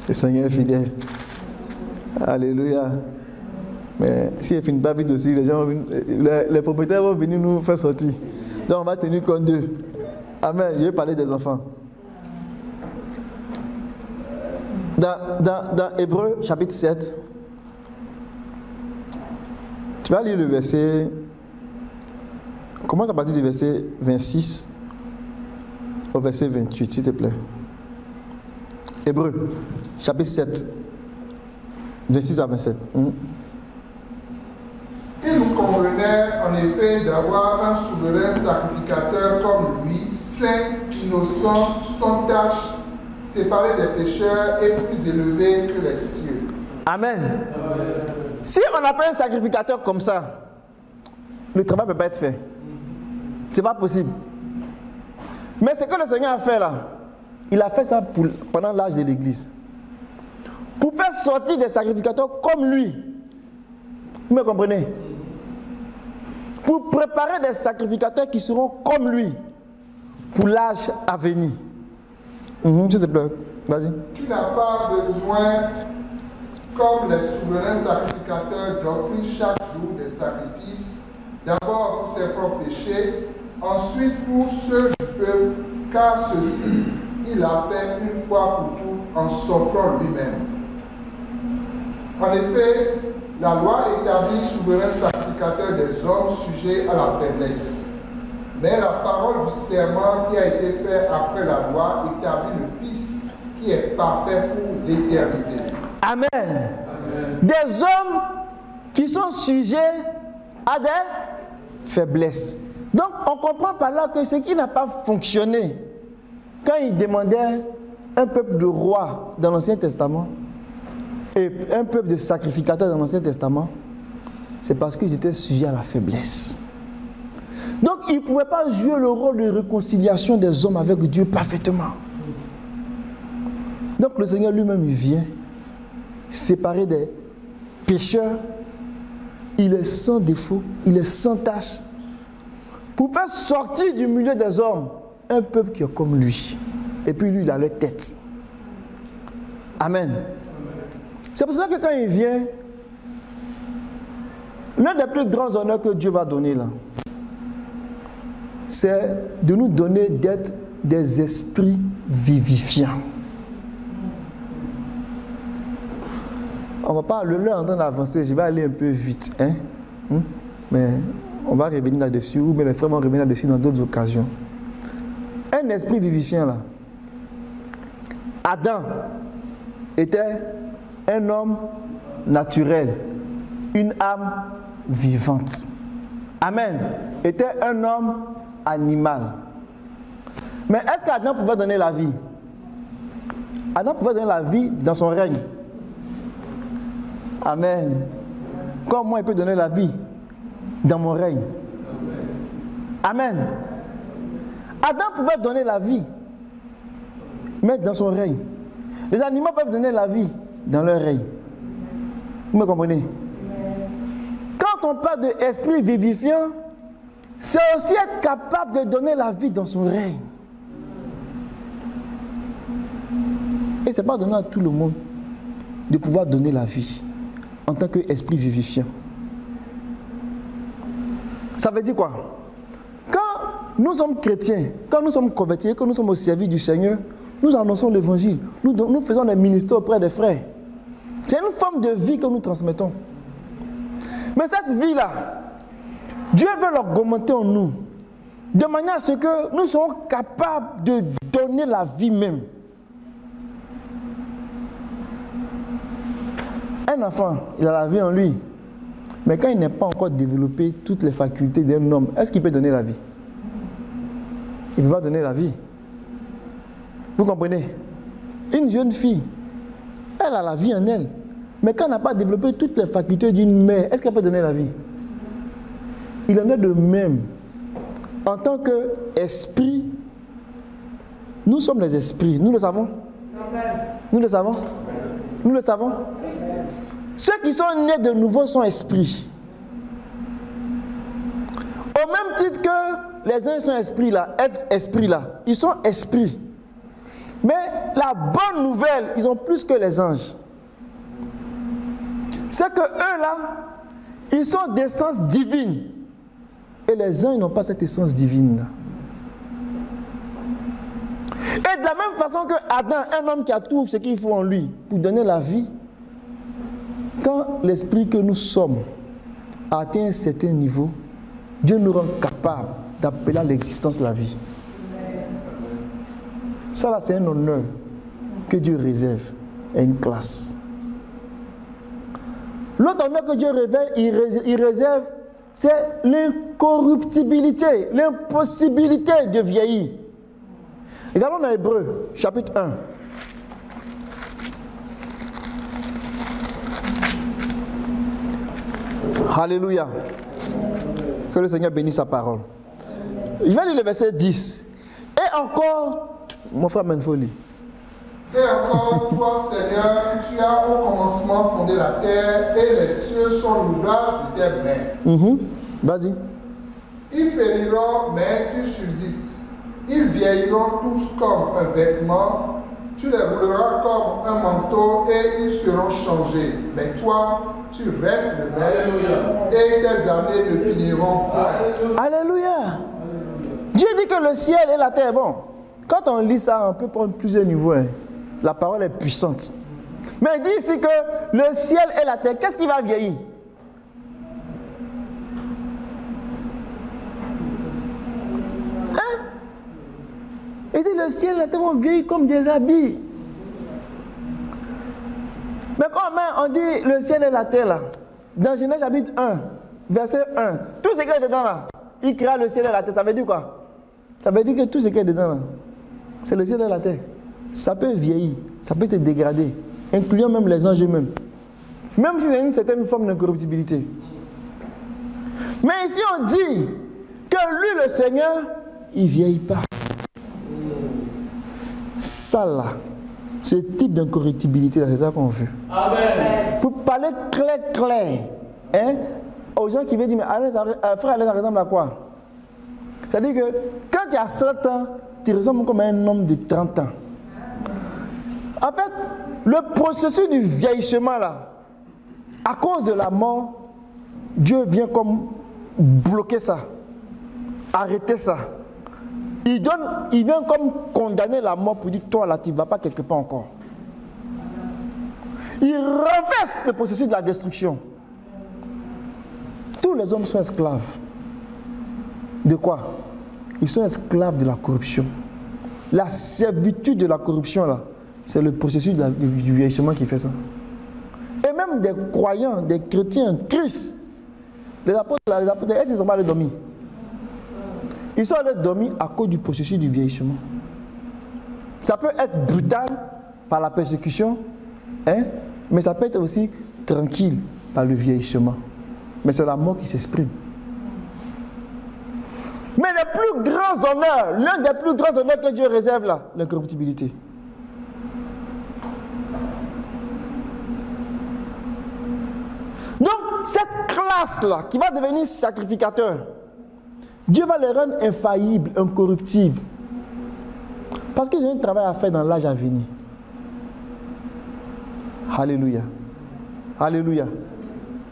Le Seigneur est fidèle. Alléluia. Mais si elle ne finit pas vite aussi, les propriétaires vont venir nous faire sortir. Donc on va tenir compte d'eux. Amen. Je vais parler des enfants. Dans Hébreu chapitre 7, tu vas lire le verset, commence à partir du verset 26 au verset 28, s'il te plaît. Hébreu chapitre 7, 26 à 27. Il nous convenait en effet d'avoir un souverain sacrificateur comme lui, saint, innocent, sans tache, séparé des pécheurs et plus élevé que les cieux. Amen. Amen. Si on appelle un sacrificateur comme ça, le travail ne peut pas être fait. Ce n'est pas possible. Mais ce que le Seigneur a fait là, il a fait ça pendant l'âge de l'Église. Pour faire sortir des sacrificateurs comme lui. Vous me comprenez? Pour préparer des sacrificateurs qui seront comme lui pour l'âge à venir. S'il te plaît, vas-y. Qui n'a pas besoin, comme les souverains sacrificateurs, d'offrir chaque jour des sacrifices, d'abord pour ses propres péchés, ensuite pour ceux du peuple, car ceci, il l'a fait une fois pour toutes en s'offrant lui-même. En effet, la loi établit souverain sacrificateur des hommes sujets à la faiblesse. Mais la parole du serment qui a été fait après la loi établit le Fils qui est parfait pour l'éternité. Amen. Des hommes qui sont sujets à des faiblesses. Donc, on comprend par là que ce qui n'a pas fonctionné quand il demandait un peuple de rois dans l'Ancien Testament et un peuple de sacrificateurs dans l'Ancien Testament, c'est parce qu'ils étaient sujets à la faiblesse. Donc, ils ne pouvaient pas jouer le rôle de réconciliation des hommes avec Dieu parfaitement. Donc, le Seigneur lui-même, il vient séparer des pécheurs. Il est sans défaut, il est sans tache, pour faire sortir du milieu des hommes un peuple qui est comme lui. Et puis lui, il a leur tête. Amen. C'est pour cela que quand il vient, l'un des plus grands honneurs que Dieu va donner là, c'est de nous donner d'être des esprits vivifiants. On va pas le leur en train d'avancer, je vais aller un peu vite, hein? Mais on va revenir là-dessus, ou mais les frères vont revenir là-dessus dans d'autres occasions. Un esprit vivifiant là. Adam était un homme naturel, une âme vivante. Amen. Était un homme animal. Mais est-ce qu'Adam pouvait donner la vie? Adam pouvait donner la vie dans son règne. Amen. Comme moi, il peut donner la vie dans mon règne. Amen. Adam pouvait donner la vie, mais dans son règne. Les animaux peuvent donner la vie dans leur règne. Vous me comprenez? Quand on parle d'esprit vivifiant, c'est aussi être capable de donner la vie dans son règne. Et ce n'est pas donné à tout le monde de pouvoir donner la vie en tant qu'esprit vivifiant. Ça veut dire quoi? Quand nous sommes chrétiens, quand nous sommes convertis, quand nous sommes au service du Seigneur, nous annonçons l'évangile. Nous faisons des ministères auprès des frères. C'est une forme de vie que nous transmettons. Mais cette vie-là, Dieu veut l'augmenter en nous, de manière à ce que nous soyons capables de donner la vie même. Un enfant, il a la vie en lui. Mais quand il n'a pas encore développé toutes les facultés d'un homme, est-ce qu'il peut donner la vie? Il ne peut pas donner la vie. Vous comprenez? Une jeune fille, elle a la vie en elle. Mais quand elle n'a pas développé toutes les facultés d'une mère, est-ce qu'elle peut donner la vie? Il en est de même. En tant qu'esprit, nous sommes les esprits. Nous le savons? Nous le savons? Nous le savons? Ceux qui sont nés de nouveau sont esprits. Au même titre que les uns sont esprits là, esprits là, ils sont esprits. Mais la bonne nouvelle, ils ont plus que les anges. C'est que eux là, ils sont d'essence divine. Et les anges n'ont pas cette essence divine là. Et de la même façon que Adam, un homme qui a tout ce qu'il faut en lui pour donner la vie, quand l'esprit que nous sommes a atteint un certain niveau, Dieu nous rend capable d'appeler à l'existence la vie. Ça là, c'est un honneur que Dieu réserve à une classe. L'autre honneur que Dieu il réserve, c'est l'incorruptibilité, l'impossibilité de vieillir. Regardons dans Hébreux, chapitre 1. Alléluia. Que le Seigneur bénisse sa parole. Je vais lire le verset 10. Et encore, mon frère Menfoli. Et encore, toi, Seigneur, tu as au commencement fondé la terre, et les cieux sont l'ouvrage de tes mains. Vas-y. Ils périront, mais tu subsistes. Ils vieilliront tous comme un vêtement. Tu les rouleras comme un manteau, et ils seront changés. Mais toi, tu restes le même, et tes années ne finiront pas. Alléluia. Dieu dit que le ciel et la terre, bon, quand on lit ça, on peut prendre plusieurs niveaux. Hein. La parole est puissante. Mais il dit ici que le ciel et la terre, qu'est-ce qui va vieillir? Hein? Il dit le ciel et la terre vont vieillir comme des habits. Mais quand on dit le ciel et la terre là, dans Genèse chapitre 1, verset 1, tout ce qui est dedans là, il créa le ciel et la terre. Ça veut dire quoi? Ça veut dire que tout ce qui est dedans là, c'est le ciel et la terre. Ça peut vieillir, ça peut se dégrader, incluant même les anges eux-mêmes. Même si c'est une certaine forme d'incorruptibilité. Mais ici on dit que lui le Seigneur, il ne vieillit pas. Ça là, ce type d'incorruptibilité là, c'est ça qu'on veut. Amen. Pour parler clair, hein, aux gens qui veulent dire, mais frère Alain, ça ressemble à quoi? C'est-à-dire que quand tu as 7 ans, tu ressembles comme un homme de 30 ans. En fait, le processus du vieillissement là, à cause de la mort, Dieu vient comme bloquer ça, arrêter ça. Il vient comme condamner la mort pour dire, toi là, tu ne vas pas quelque part encore. Il renverse le processus de la destruction. Tous les hommes sont esclaves. De quoi? Ils sont esclaves de la corruption. La servitude de la corruption là, c'est le processus du vieillissement qui fait ça. Et même des croyants, des chrétiens en Christ, les apôtres, est-ce qu'ils ne sont pas allés dormir? Ils sont allés dormir à cause du processus du vieillissement. Ça peut être brutal par la persécution, hein, mais ça peut être aussi tranquille par le vieillissement. Mais c'est la mort qui s'exprime. Mais les plus grands honneurs, l'un des plus grands honneurs que Dieu réserve là, l'incorruptibilité. Donc, cette classe-là, qui va devenir sacrificateur, Dieu va les rendre infaillibles, incorruptibles. Parce que j'ai un travail à faire dans l'âge à venir. Alléluia. Alléluia.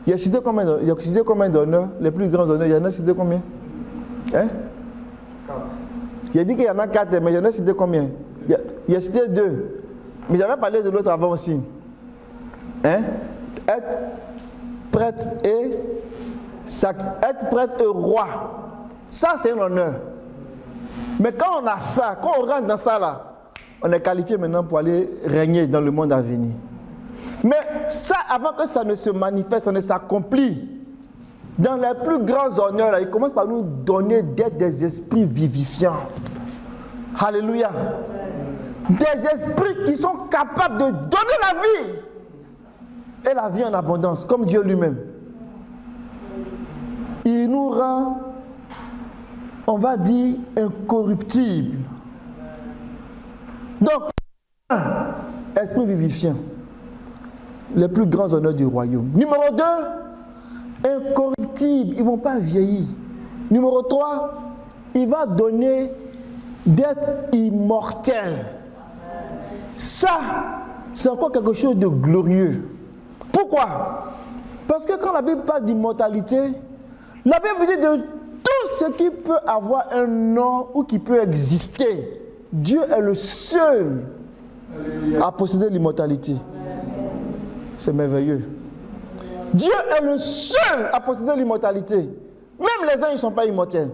Il y a cité combien d'honneurs? Les plus grands honneurs, il y en a cité combien? Hein? 4. Il a dit qu'il y en a 4, mais il y en a cité combien? Il y a cité 2. Mais j'avais parlé de l'autre avant aussi. Hein? Être prêtre et roi. Ça, c'est un honneur. Mais quand on a ça, quand on rentre dans ça là, on est qualifié maintenant pour aller régner dans le monde à venir. Mais ça, avant que ça ne se manifeste, ça ne s'accomplit, dans les plus grands honneurs, là, il commence par nous donner d'être des esprits vivifiants. Alléluia. Des esprits qui sont capables de donner la vie. Et la vie en abondance, comme Dieu lui-même. Il nous rend, on va dire, incorruptibles. Donc, esprit vivifiant. Les plus grands honneurs du royaume. Numéro 2, incorruptible, ils ne vont pas vieillir. Numéro 3, il va donner d'être immortel. Ça, c'est encore quelque chose de glorieux. Pourquoi? Parce que quand la Bible parle d'immortalité, la Bible dit de tout ce qui peut avoir un nom ou qui peut exister. Dieu est le seul à posséder l'immortalité. C'est merveilleux. Dieu est le seul à posséder l'immortalité. Même les anges ne sont pas immortels.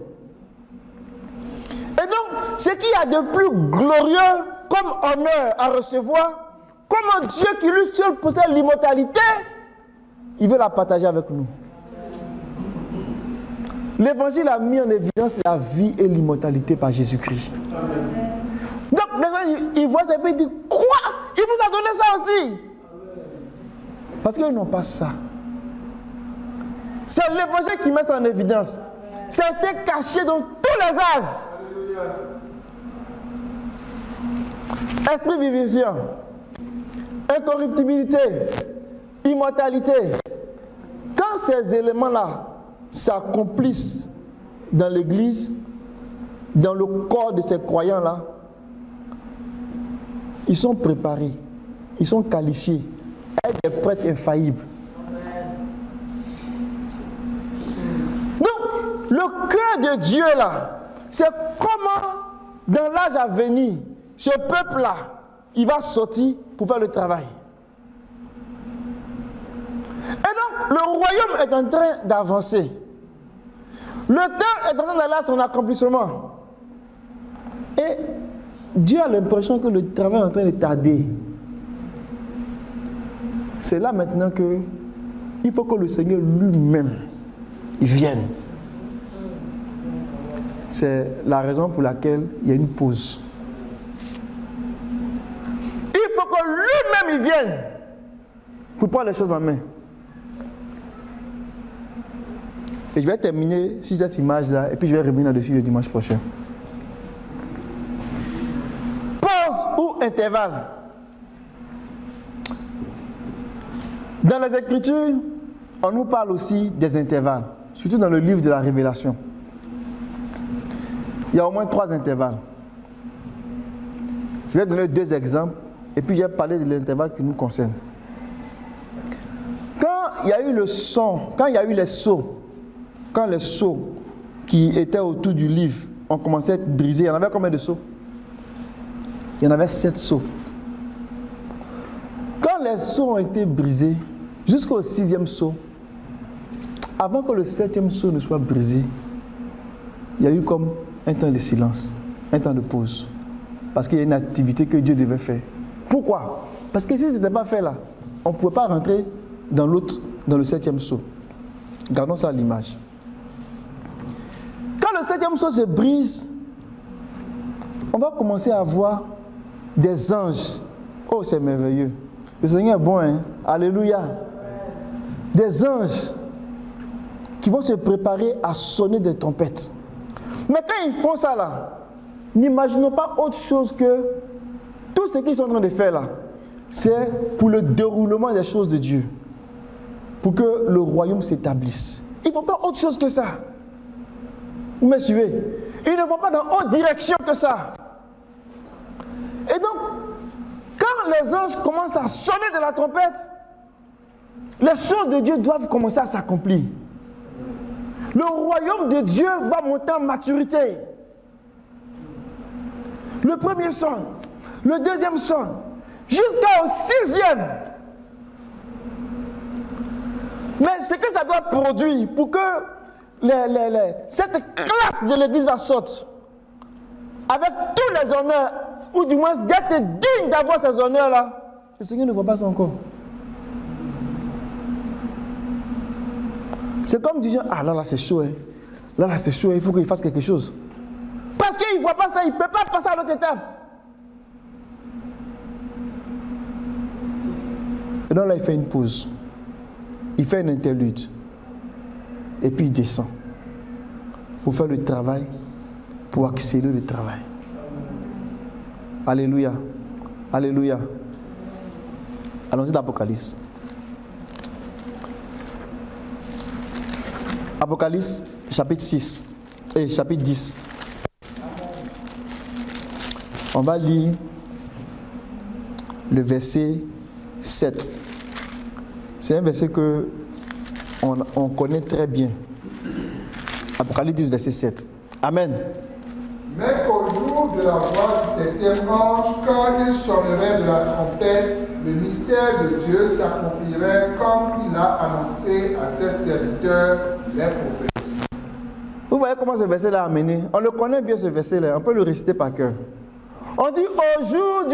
Et donc, ce qu'il y a de plus glorieux comme honneur à recevoir, comme un Dieu qui lui seul possède l'immortalité, il veut la partager avec nous. L'évangile a mis en évidence la vie et l'immortalité par Jésus-Christ. Donc, les gens, ils voient ça et ils disent, quoi? Il vous a donné ça aussi? Parce qu'ils n'ont pas ça. C'est l'évangile qui met ça en évidence. Ça a été caché dans tous les âges. Esprit vivifiant, incorruptibilité, immortalité. Quand ces éléments-là s'accomplissent dans l'Église, dans le corps de ces croyants-là, ils sont préparés, ils sont qualifiés à être des prêtres infaillibles. Donc, le cœur de Dieu là, c'est comment dans l'âge à venir, ce peuple-là, il va sortir pour faire le travail. Et donc, le royaume est en train d'avancer. Le temps est en train d'aller à son accomplissement. Et Dieu a l'impression que le travail est en train de tarder. C'est là maintenant que il faut que le Seigneur lui-même il vienne. C'est la raison pour laquelle il y a une pause. Il faut que lui-même il vienne pour prendre les choses en main. Et je vais terminer sur cette image-là et puis je vais revenir dessus le dimanche prochain. Pause ou intervalle. Dans les Écritures, on nous parle aussi des intervalles, surtout dans le livre de la Révélation. Il y a au moins 3 intervalles. Je vais donner 2 exemples et puis je vais parler de l'intervalle qui nous concerne. Quand il y a eu le son, quand il y a eu les sceaux, quand les sceaux qui étaient autour du livre ont commencé à être brisés, il y en avait combien de sceaux? Il y en avait 7 sceaux. Quand les sceaux ont été brisés, jusqu'au 6e sceau, avant que le 7e sceau ne soit brisé, il y a eu comme un temps de silence, un temps de pause. Parce qu'il y a une activité que Dieu devait faire. Pourquoi? Parce que si ce n'était pas fait là, on ne pouvait pas rentrer dans l'autre, dans le 7e sceau. Gardons ça à l'image. Quand le 7e sceau se brise, on va commencer à voir des anges. Oh, c'est merveilleux. Le Seigneur est bon, hein? Alléluia. Des anges qui vont se préparer à sonner des trompettes. Mais quand ils font ça là, n'imaginons pas autre chose que tout ce qu'ils sont en train de faire là, c'est pour le déroulement des choses de Dieu, pour que le royaume s'établisse. Ils ne font pas autre chose que ça. Vous me suivez? Ils ne vont pas dans autre direction que ça. Et donc, quand les anges commencent à sonner de la trompette, les choses de Dieu doivent commencer à s'accomplir. Le royaume de Dieu va monter en maturité. Le premier sonne, le deuxième sonne, jusqu'au 6e. Mais ce que ça doit produire pour que cette classe de l'église saute, avec tous les honneurs, ou du moins d'être digne d'avoir ces honneurs-là, le Seigneur ne voit pas ça encore. C'est comme dire, ah là c'est chaud, hein. Là c'est chaud, il faut qu'il fasse quelque chose. Parce qu'il ne voit pas ça, il ne peut pas passer à l'autre étape. Et donc là, il fait une pause. Il fait une interlude. Et puis il descend. Pour faire le travail, pour accélérer le travail. Alléluia. Alléluia. Allons-y d'Apocalypse. Apocalypse, chapitre 6 et chapitre 10. On va lire le verset 7. C'est un verset que on connaît très bien. Apocalypse 10, verset 7. Amen. Mais qu'au jour de la voix du 7e ange, quand il sonnerait de la trompette, le mystère de Dieu s'accomplirait comme il a annoncé à ses serviteurs, les prophètes. Vous voyez comment ce verset-là a amené? On le connaît bien, ce verset-là. On peut le réciter par cœur. On dit au jour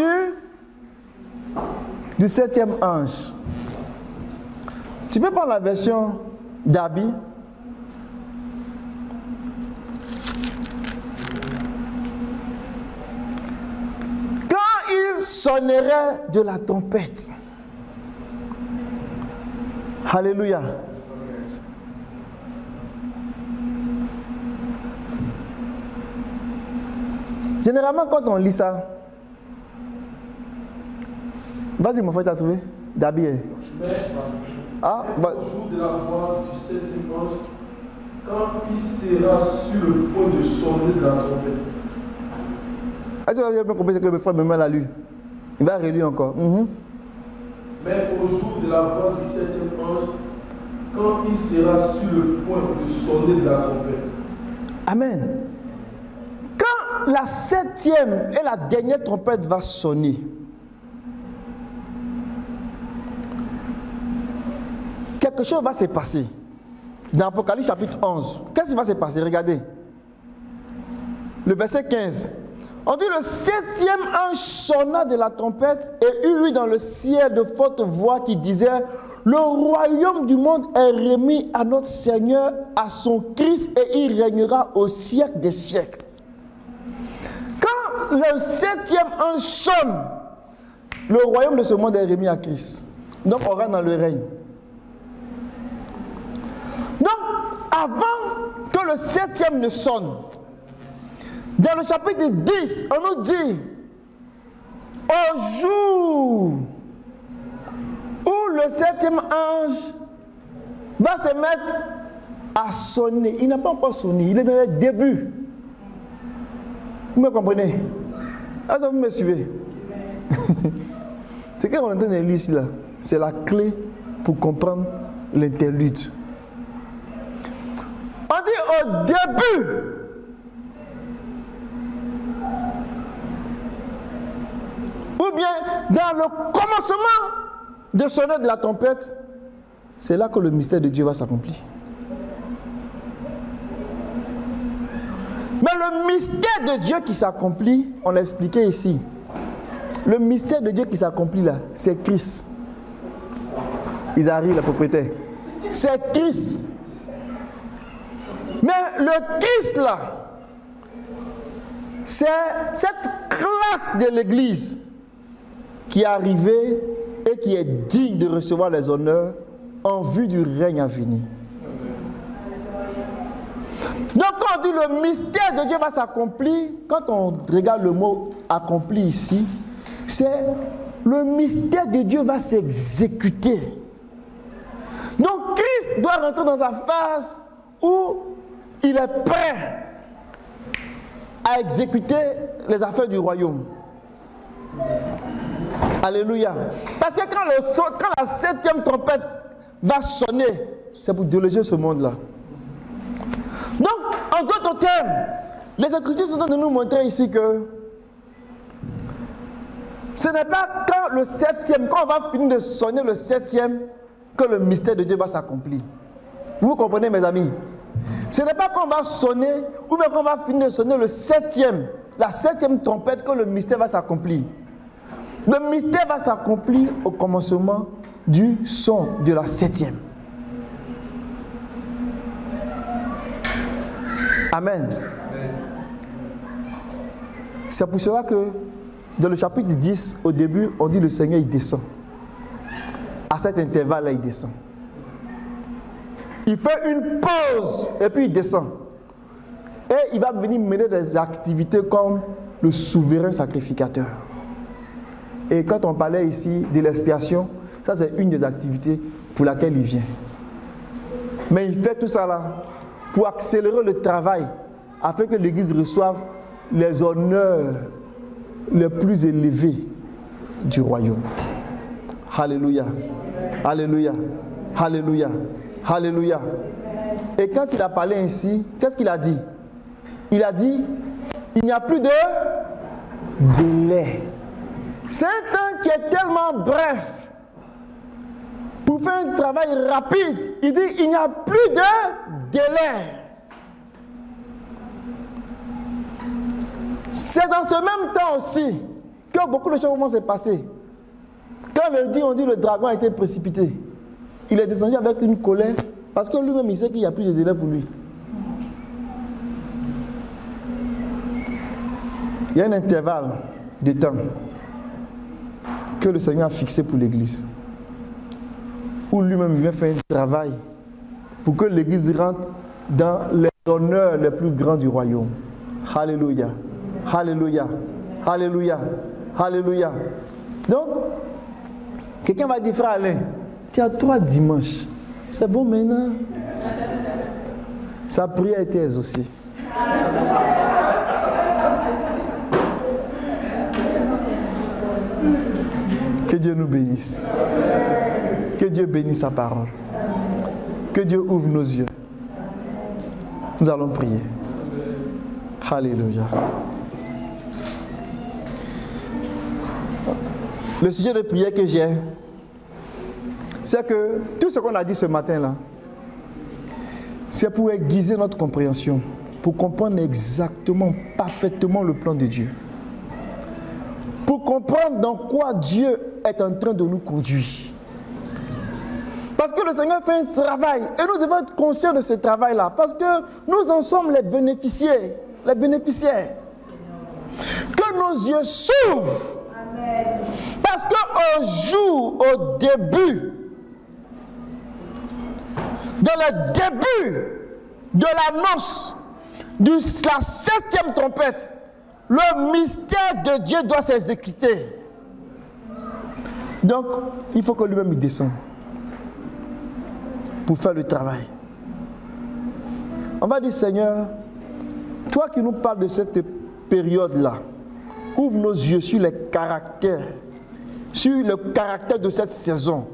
du 7e ange. Tu peux prendre la version d'Abi? Quand il sonnerait de la trompette. Alléluia. Généralement, quand on lit ça, vas-y, mon frère, t'as trouvé? D'Abi. Ah, au jour de la voix du 7e ange, quand il sera sur le point de sonner de la trompette. Est-ce que vous avez bien compris ce que le frère me met à lui? Il va relire encore. Mais au jour de la voix du 7e ange, quand il sera sur le point de sonner de la trompette. Amen. Quand la 7e et la dernière trompette va sonner, quelque chose va se passer. Dans Apocalypse chapitre 11, qu'est-ce qui va se passer? Regardez. Le verset 15. On dit le 7e ange sonna de la trompette et eut dans le ciel de fortes voix qui disaient: le royaume du monde est remis à notre Seigneur, à son Christ, et il régnera au siècle des siècles. Quand le 7e ange sonne, le royaume de ce monde est remis à Christ. Donc on rentre dans le règne. Donc avant que le 7e ne sonne, dans le chapitre 10, on nous dit: au jour où le 7e ange va se mettre à sonner. Il n'a pas encore sonné, il est dans les débuts. Vous me comprenez? Est-ce que vous me suivez? Ce qu'on est en train de lire ici, là, c'est la clé pour comprendre l'interlude. On dit au début. Ou bien dans le commencement de sonner de la trompette, c'est là que le mystère de Dieu va s'accomplir. Mais le mystère de Dieu qui s'accomplit, on l'a expliqué ici. Le mystère de Dieu qui s'accomplit là, c'est Christ. Isaïe, la propriétaire. C'est Christ. Mais le Christ là, c'est cette classe de l'Église qui est arrivée et qui est digne de recevoir les honneurs en vue du règne à venir. Donc quand on dit le mystère de Dieu va s'accomplir, quand on regarde le mot accompli ici, c'est le mystère de Dieu va s'exécuter. Donc Christ doit rentrer dans sa phase où il est prêt à exécuter les affaires du royaume. Alléluia. Parce que quand la 7e trompette va sonner, c'est pour déloger ce monde-là. Donc, en d'autres termes, les Écritures sont en train de nous montrer ici que ce n'est pas quand le 7e, quand on va finir de sonner le 7e, que le mystère de Dieu va s'accomplir. Vous comprenez, mes amis? Ce n'est pas quand on va sonner, ou bien quand on va finir de sonner le 7e, la 7e trompette, que le mystère va s'accomplir. Le mystère va s'accomplir au commencement du son de la 7e. Amen. C'est pour cela que dans le chapitre 10, au début, on dit le Seigneur il descend. À cet intervalle-là, il descend. Il fait une pause et puis il descend. Et il va venir mener des activités comme le souverain sacrificateur. Et quand on parlait ici de l'expiation, ça c'est une des activités pour laquelle il vient. Mais il fait tout ça là pour accélérer le travail afin que l'Église reçoive les honneurs les plus élevés du royaume. Alléluia. Alléluia. Alléluia. Alléluia. Et quand il a parlé ainsi, qu'est-ce qu'il a dit? Il a dit, il n'y a plus de délai. C'est un temps qui est tellement bref. Pour faire un travail rapide, il dit, il n'y a plus de délai. C'est dans ce même temps aussi que beaucoup de choses vont se passer. Quand on dit le dragon a été précipité, il est descendu avec une colère parce que lui-même il sait qu'il n'y a plus de délai pour lui. Il y a un intervalle de temps que le Seigneur a fixé pour l'Église, où lui-même vient faire un travail pour que l'Église rentre dans les honneurs les plus grands du royaume. Alléluia. Alléluia. Alléluia. Alléluia. Donc, quelqu'un va dire, frère Alain, tu as 3 dimanches. C'est bon maintenant. Sa prière a été exaucée. Que Dieu nous bénisse. Que Dieu bénisse sa parole. Que Dieu ouvre nos yeux. Nous allons prier. Alléluia. Le sujet de prière que j'ai, c'est que tout ce qu'on a dit ce matin-là, c'est pour aiguiser notre compréhension, pour comprendre exactement, parfaitement le plan de Dieu. comprendre dans quoi Dieu est en train de nous conduire. Parce que le Seigneur fait un travail et nous devons être conscients de ce travail-là parce que nous en sommes les bénéficiaires. Les bénéficiaires. Que nos yeux s'ouvrent. Amen. Parce qu'un jour, au début, dans le début de l'annonce de la 7e trompette, le mystère de Dieu doit s'exécuter. Donc, il faut que lui-même il descende pour faire le travail. On va dire, Seigneur, toi qui nous parles de cette période-là, ouvre nos yeux sur les caractères, sur le caractère de cette saison.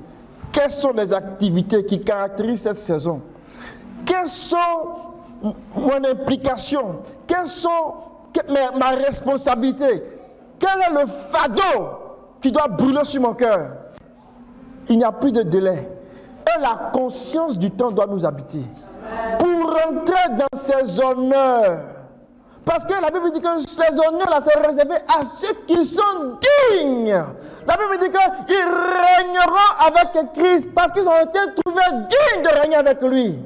Quelles sont les activités qui caractérisent cette saison? Quelles sont mon implication? Quelles sont ma responsabilité? Quel est le fardeau qui doit brûler sur mon cœur? Il n'y a plus de délai. Et la conscience du temps doit nous habiter. Pour rentrer dans ces honneurs. Parce que la Bible dit que les honneurs là, c'est réservé à ceux qui sont dignes. La Bible dit qu'ils régneront avec Christ parce qu'ils ont été trouvés dignes de régner avec lui.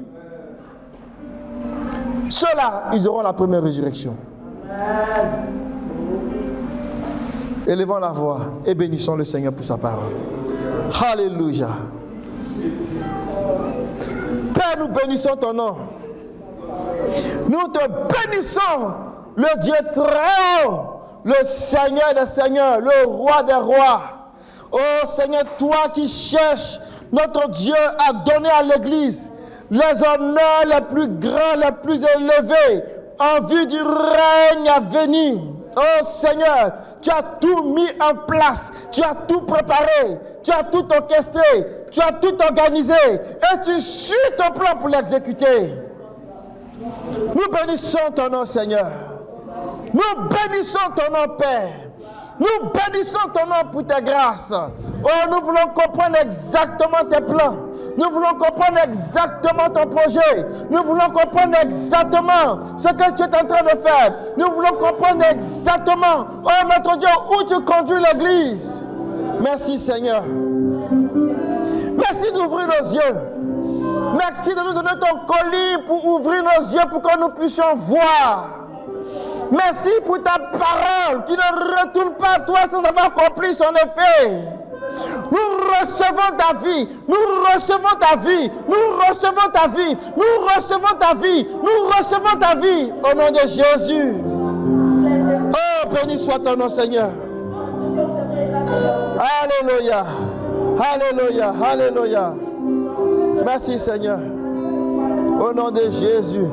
Ceux-là, ils auront la première résurrection. Élevons la voix et bénissons le Seigneur pour sa parole. Alléluia. Père, nous bénissons ton nom. Nous te bénissons, le Dieu très haut, le Seigneur des seigneurs, le roi des rois. Oh Seigneur, toi qui cherches notre Dieu à donner à l'Église les honneurs les plus grands, les plus élevés en vue du règne à venir. Oh Seigneur, tu as tout mis en place, tu as tout préparé, tu as tout orchestré, tu as tout organisé et tu suis ton plan pour l'exécuter. Nous bénissons ton nom, Seigneur. Nous bénissons ton nom, Père. Nous bénissons ton nom pour tes grâces. Oh, nous voulons comprendre exactement tes plans. Nous voulons comprendre exactement ton projet. Nous voulons comprendre exactement ce que tu es en train de faire. Nous voulons comprendre exactement, oh notre Dieu, où tu conduis l'Église. Merci, Seigneur. Merci d'ouvrir nos yeux. Merci de nous donner ton colis pour ouvrir nos yeux pour que nous puissions voir. Merci pour ta parole qui ne retourne pas à toi sans avoir accompli son effet. Nous recevons ta vie, nous recevons ta vie, nous recevons ta vie, nous recevons ta vie, nous recevons ta vie au nom de Jésus. Oh, béni soit ton nom, Seigneur. Alléluia, alléluia, alléluia. Merci, Seigneur. Au nom de Jésus.